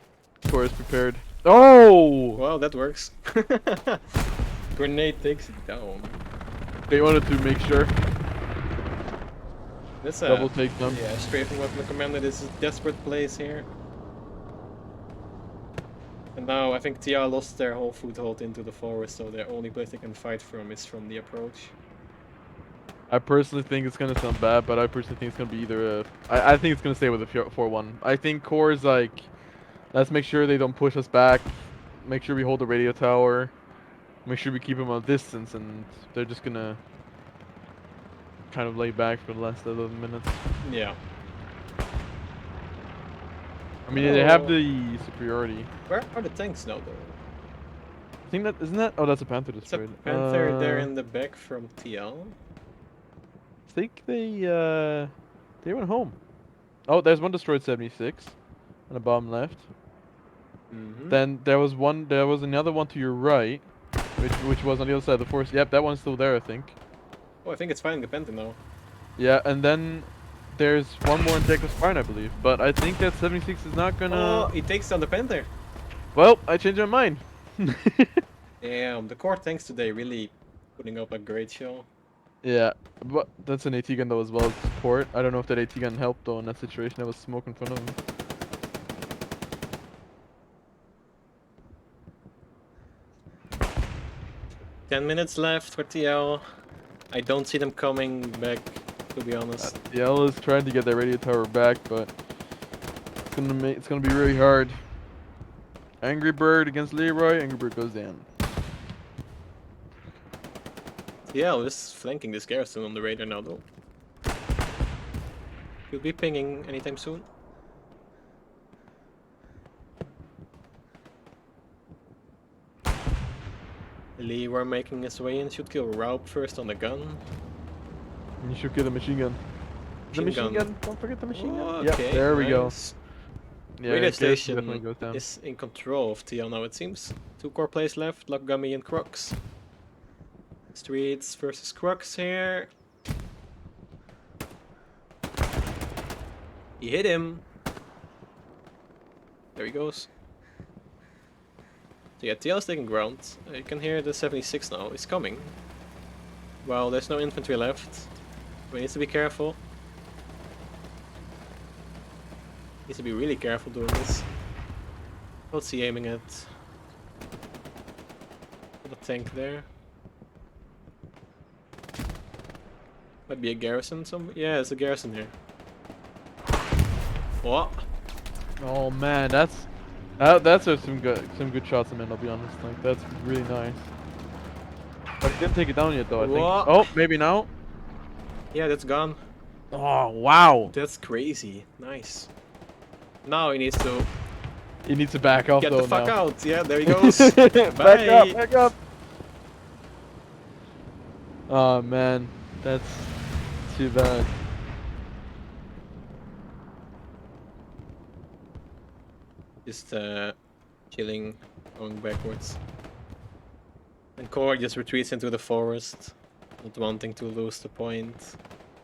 CoRe is prepared. Oh! Well, that works. Grenade takes it down. They wanted to make sure. That's a double takedown. Yeah, straight from what the commander. This is a desperate place here. And now I think TR lost their whole foothold into the forest, so the only place they can fight from is from the approach. I personally think it's gonna sound bad, but I personally think it's gonna be either a... I think it's gonna stay with a 4-1. I think CoRe is like, let's make sure they don't push us back, make sure we hold the radio tower, make sure we keep them at a distance, and they're just gonna kind of lay back for the last 11 minutes. Yeah. I mean, they have the superiority. Where are the tanks now, though? I think that... Isn't that... Oh, that's a Panther destroyed. It's a Panther there in the back from TL. I think they went home. Oh, there's one destroyed 76 and a bomb left. Then there was another one to your right, which was on the other side of the forest. Yep, that one's still there, I think. Oh, I think it's fighting the Panther now. Yeah, and then there's one more in Jacob's Spine, I believe. But I think that 76 is not gonna... Oh, he takes down the Panther. Well, I changed my mind. Damn, the CoRe tanks today really putting up a great show. Yeah, but that's an AT gun though as well as support. I don't know if that AT gun helped though in that situation. That was smoke in front of him. 10 minutes left for TL. I don't see them coming back, to be honest. TL is trying to get that radio tower back, but it's gonna be really hard. Angry Bird against Leroy. Angry Bird goes down. TL is flanking this garrison on the radar now, though. Could be pinging anytime soon. Leroy making his way in. Should kill Raup first on the gun. And you should get a machine gun. The machine gun. Don't forget the machine gun. Okay, Yep, there we go. nice. Yeah, Radio Garrison station definitely goes down. is in control of TL now, it seems. 2 core plays left, Lockgummy and Crux. Streets versus Crux here. He hit him. There he goes. So yeah, TL is taking ground. You can hear the 76 now. He's coming. Well, there's no infantry left. We need to be careful. Needs to be really careful doing this. What's he aiming at? Got a tank there. Might be a garrison somewhere. Yeah, it's a garrison here. What? Oh man, that's some good shots, man. I'll be honest. Like that's really nice. But he didn't take it down yet, though. I think. What? Oh, maybe now. Yeah, that's gone. Oh wow. That's crazy. Nice. Now he needs to He needs to back off get though the fuck now. out. Yeah, there he goes. Back Bye. up, back up. Oh man, that's too bad. Just chilling, going backwards. And CoRe just retreats into the forest, not wanting to lose the point.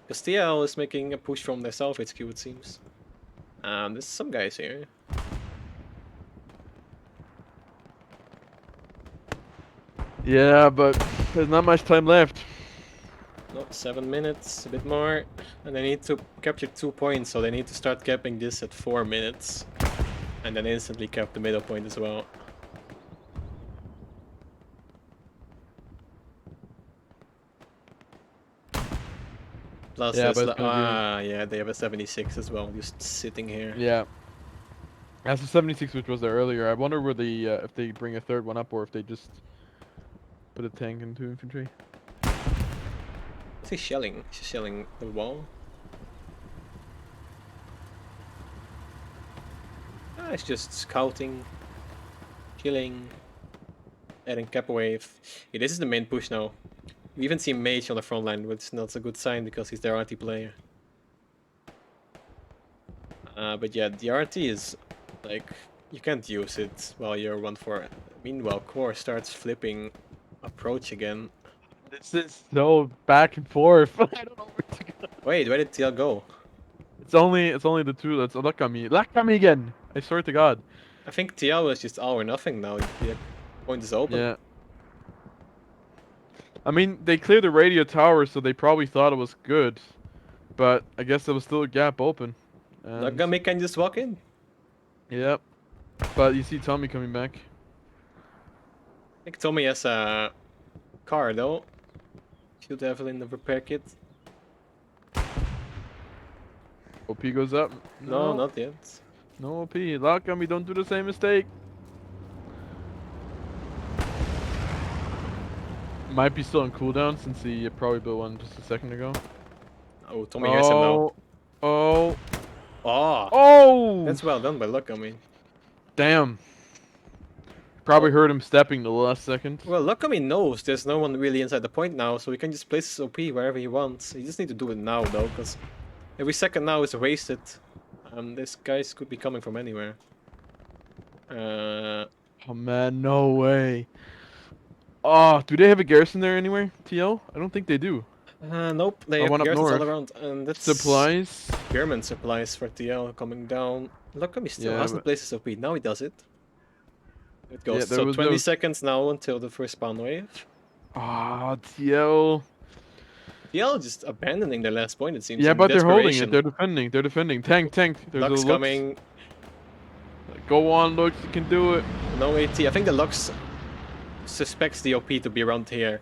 Because TL is making a push from their South HQ, it seems. There's some guys here. Yeah, but there's not much time left. No, 7 minutes, a bit more. And they need to capture 2 points, so they need to start capping this at 4 minutes. And then instantly cap the middle point as well. Plus, Yeah, that's but it's gonna yeah, they have a 76 as well, just sitting here. Yeah. That's the 76 which was there earlier. I wonder where the if they bring a third one up or if they just put a tank into infantry. Is he shelling? Is he shelling the wall? Ah, it's just scouting, chilling, adding cap wave. Yeah, this is the main push now. We even see Mage on the front line, which is not a good sign because he's their RT player. But yeah, the RT is like, you can't use it while you're 1-4. Meanwhile, CoRe starts flipping approach again. This is so back and forth. I don't know where to go. Wait, where did TL go? It's only the two. That's luck on me. Luck on me again. I swear to God. I think TL was just all or nothing now. The point is open. Yeah. I mean, they cleared the radio tower, so they probably thought it was good, but I guess there was still a gap open. And Nagami can just walk in. Yep. But you see Tommy coming back. I think Tommy has a car though. Should have it in the repair kit. OP goes up. No, not yet. No OP. Lock on me. Don't do the same mistake. Might be still on cooldown since he probably built one just a second ago. Oh, Tommy has him now. Oh. Oh, Oh! that's well done by Luck, I mean. Damn. Probably heard him stepping the last second. Well, Luckamy knows there's no one really inside the point now, so he can just place his OP wherever he wants. He just need to do it now, though, because every second now is wasted. These guys could be coming from anywhere. Oh man, no way. Oh, do they have a garrison there anywhere, TL? I don't think they do. Nope, they have one up garrisons all north. around, and that's Supplies? German supplies for TL coming down. Luckamy still Yeah, hasn't but- placed his OP. Now he does it. It goes. Yeah, there So was 20 no- seconds now until the first spawn wave. Ah, TL. TL just abandoning the last point, it seems. Yeah, In but they're holding it. desperation. They're defending. They're defending. Tank. There's a Lux Lux. coming. Go on, Lux. You can do it. No AT. I think the Lux suspects the OP to be around here.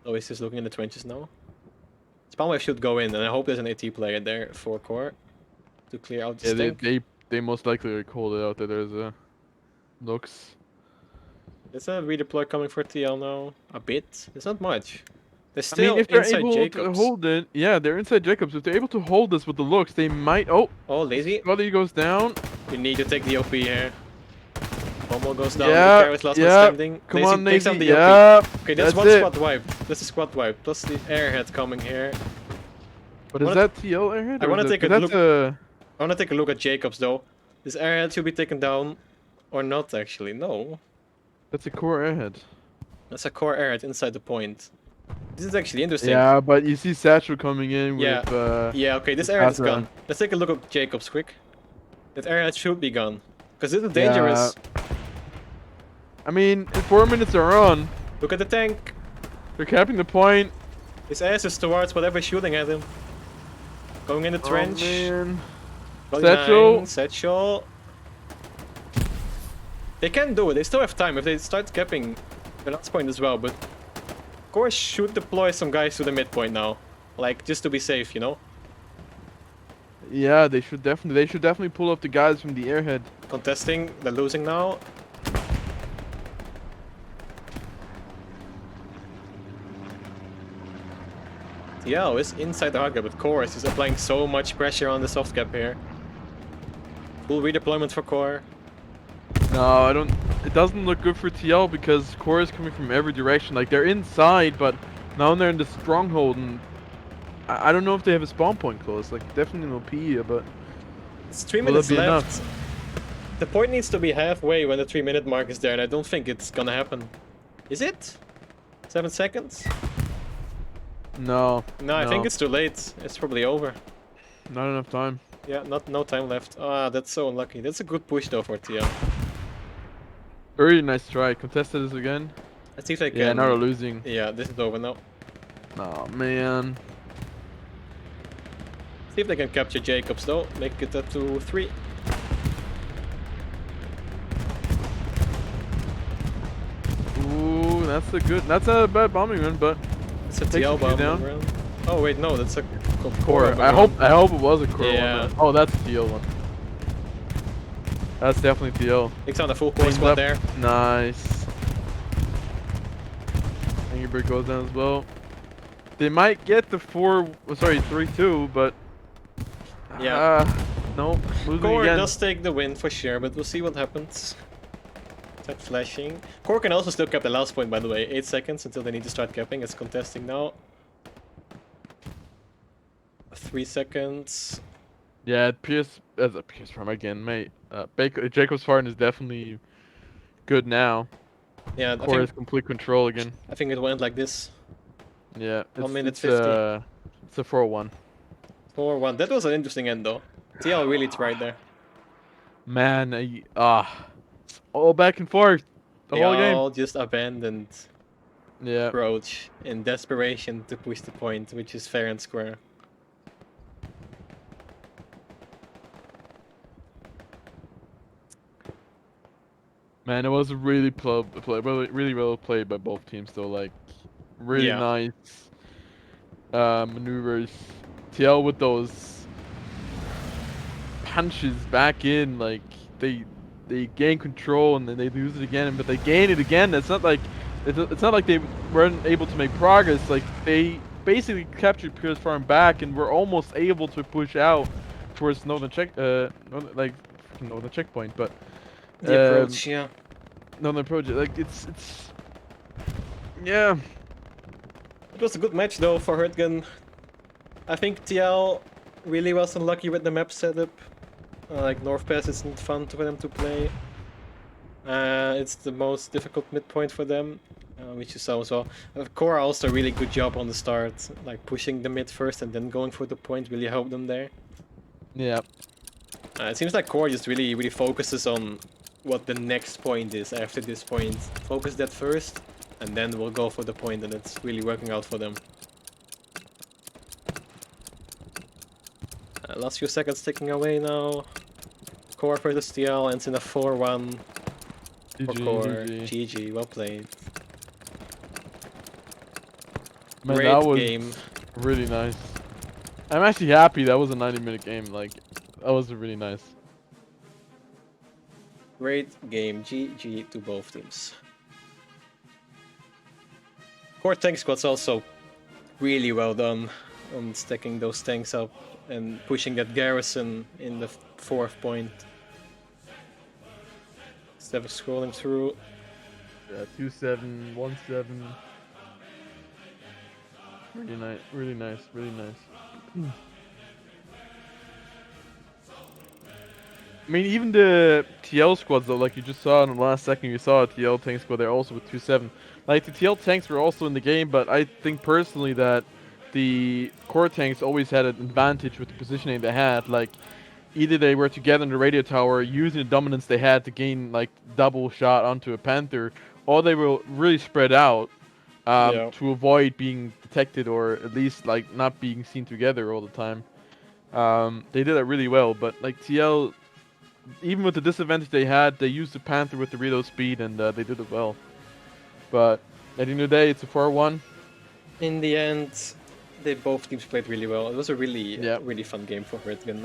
Oh, he's just looking in the trenches now. Spawn wave should go in, and I hope there's an AT player there for CoRe to clear out the Yeah, tank. they most likely called it out that there's a Lux. There's a redeploy coming for TL now. A bit. There's not much. They're I mean, still if they're inside able to Jacobs. hold it, yeah, they're inside Jacobs. If they're able to hold this with the Lux, they might. Oh, Oh, lazy. Scotty goes down. You need to take the OP here. Pommel goes down. Yeah, The carrot's last man yeah. standing. Come Lazy on, takes Lazy. down the Yeah, OP. Okay, that's one it. squad wipe. That's a squad wipe. Plus the airhead coming here. But is that TL airhead? I or wanna is it- take a 'cause look- that's I want to take a look at Jacobs though. This airhead should be taken down. Or not actually. No. that's a CoRe airhead. That's a CoRe airhead inside the point. This is actually interesting. Yeah, but you see Satchel coming in Yeah. with Yeah, okay, this with airhead is Azra. gone. Let's take a look at Jacobs quick. That airhead should be gone. Because this is dangerous. I mean, 4 minutes are on. Look at the tank. They're capping the point. His ass is towards whatever's shooting at him. Going in the trench. Oh, man. Satchel. Satchel. Satchel. They can do it. They still have time if they start capping the last point as well. But of course, should deploy some guys to the midpoint now, like just to be safe, you know. Yeah, they should definitely pull up the guys from the airhead. Contesting. They're losing now. TL is inside the hard gap, but CoRe is applying so much pressure on the soft gap here. Full redeployment for CoRe. No, I don't. It doesn't look good for TL because CoRe is coming from every direction. Like they're inside, but now they're in the stronghold, and I don't know if they have a spawn point close. Like definitely no P, but It's 3 will minutes it be left. enough? The point needs to be halfway when the 3-minute mark is there, and I don't think it's gonna happen. Is it? 7 seconds? No. No, I think it's too late. It's probably over. Not enough time. Yeah, no time left. Ah, that's so unlucky. That's a good push though for TL. Very nice try. Contested this again. Let's see if they can. Yeah, now they're losing. Yeah, this is over now. Oh man. See if they can capture Jacobs though. Make it up to 3. Ooh, that's a bad bombing run, but It's a Takes a TL few bomb down. around. Oh wait, no, that's a CoRe. bomb I hope it was a CoRe Yeah. one. Oh, that's a TL one. That's definitely TL. Takes on the full core Cleans squad up. there. Nice. Angry Bird goes down as well. They might get the 3-2, but Yeah. no, losing CoRe again. does take the win for sure, but we'll see what happens. Start flashing. CoRe can also still cap the last point, by the way. 8 seconds until they need to start capping. It's contesting now. 3 seconds. Yeah, Pierce from again, mate. Jacob's Farn is definitely good now. Yeah, CoRe has complete control again. I think it went like this. Yeah, 1 minute it's 50. It's a 4-1. 4-1. That was an interesting end though. TL really tried there. Man, all back and forth the They whole game. all just abandoned Yeah. approach in desperation to push the point, which is fair and square. Man, it was a really really well played by both teams though. Like, really Yeah. nice maneuvers. TL with those punches back in, like they gain control and then they lose it again, but they gain it again. It's not like they weren't able to make progress. Like they basically captured Pierce Farm back and were almost able to push out towards northern checkpoint, but. The approach, yeah. Northern project, like it's yeah. It was a good match though for Hürtgen. I think TL really was unlucky with the map setup. Like North Pass isn't fun for them to play. It's the most difficult midpoint for them, which you saw as well. CoRe also a really good job on the start, like pushing the mid first and then going for the point really helped them there. Yeah. It seems like CoRe just really focuses on what the next point is after this point. Focus that first, and then we'll go for the point, and it's really working out for them. Last few seconds ticking away now. CoRe versus TL ends in a 4-1 for GG, CoRe. GG. GG, well played. Man, Great that was game. really nice. I'm actually happy that was a 90-minute game. Like, that was really nice. Great game. GG to both teams. CoRe tank squad's also really well done on stacking those tanks up and pushing that garrison in the 4th point. Instead of scrolling through. Yeah, 2-7, 1-7. Really nice, really nice, really nice. I mean, even the TL squads though, like you just saw in the last second, you saw a TL tank squad there also with 2-7. Like the TL tanks were also in the game, but I think personally that the core tanks always had an advantage with the positioning they had. Like either they were together in the radio tower using the dominance they had to gain like double shot onto a Panther, or they were really spread out Yeah. to avoid being detected or at least like not being seen together all the time. They did that really well, but like TL, even with the disadvantage they had, they used the Panther with the reload speed and they did it well. But at the end of the day, it's a 4-1. In the end, they both teams played really well. It was a really, Yeah. really fun game for Hürtgen.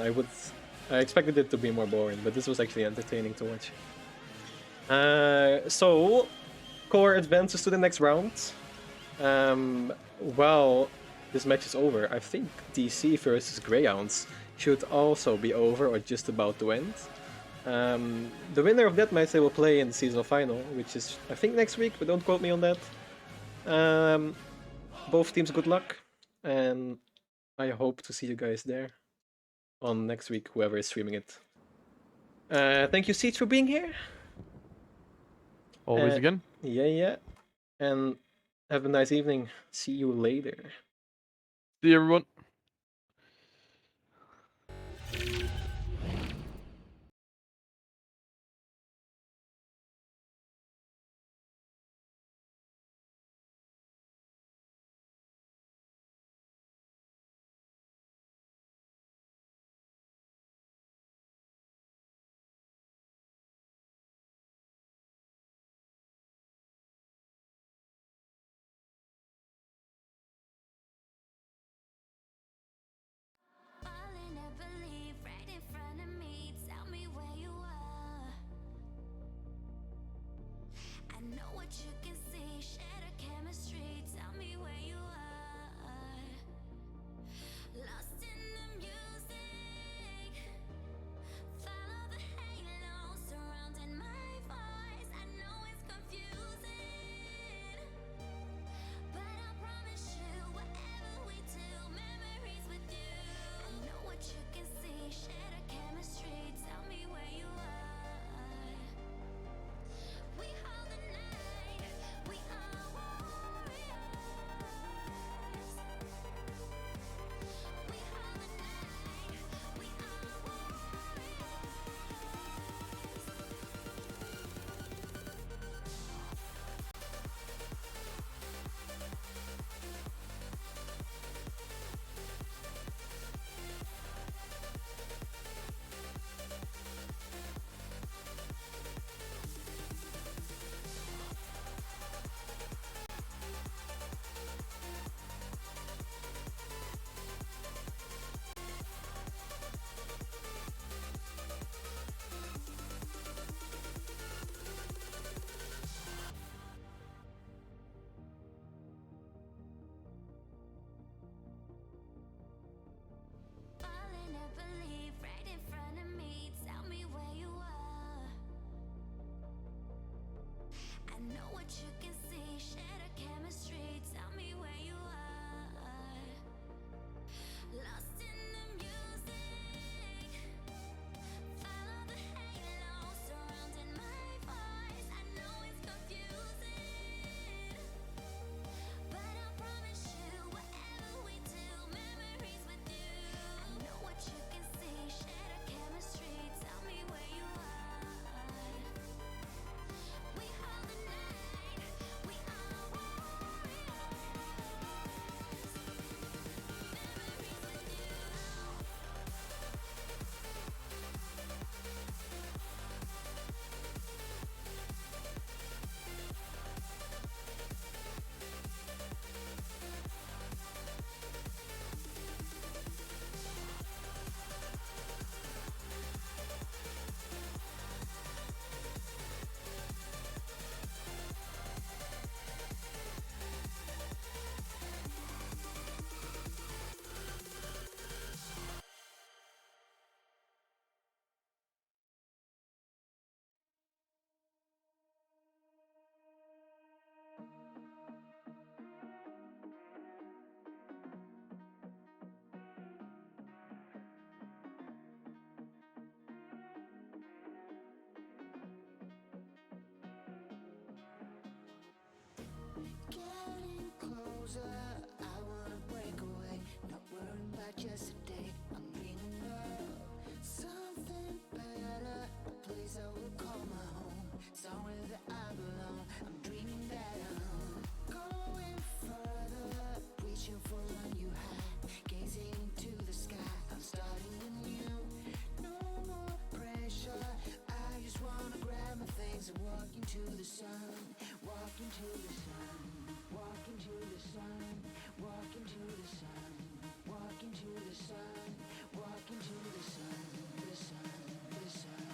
I expected it to be more boring, but this was actually entertaining to watch. So, CoRe advances to the next round. Well, this match is over. I think DC versus Greyhounds should also be over or just about to end. The winner of that match they will play in the seasonal final, which is I think next week, but don't quote me on that. Both teams good luck, and I hope to see you guys there on next week, whoever is streaming it. Thank you, Siege, for being here. Always again. Yeah. And have a nice evening. See you later. See you, everyone. closer. I wanna break away, not worrying about yesterday. I'm dreaming of something better, a place I will call my home, somewhere that I belong. I'm dreaming that I'm going further, reaching for a new high, gazing into the sky. I'm starting anew, no more pressure. I just wanna grab my things and walk into the sun, walk into the sun, walk into the sun, walk into the sun, walk into the sun, walk into the sun, the sun, the sun.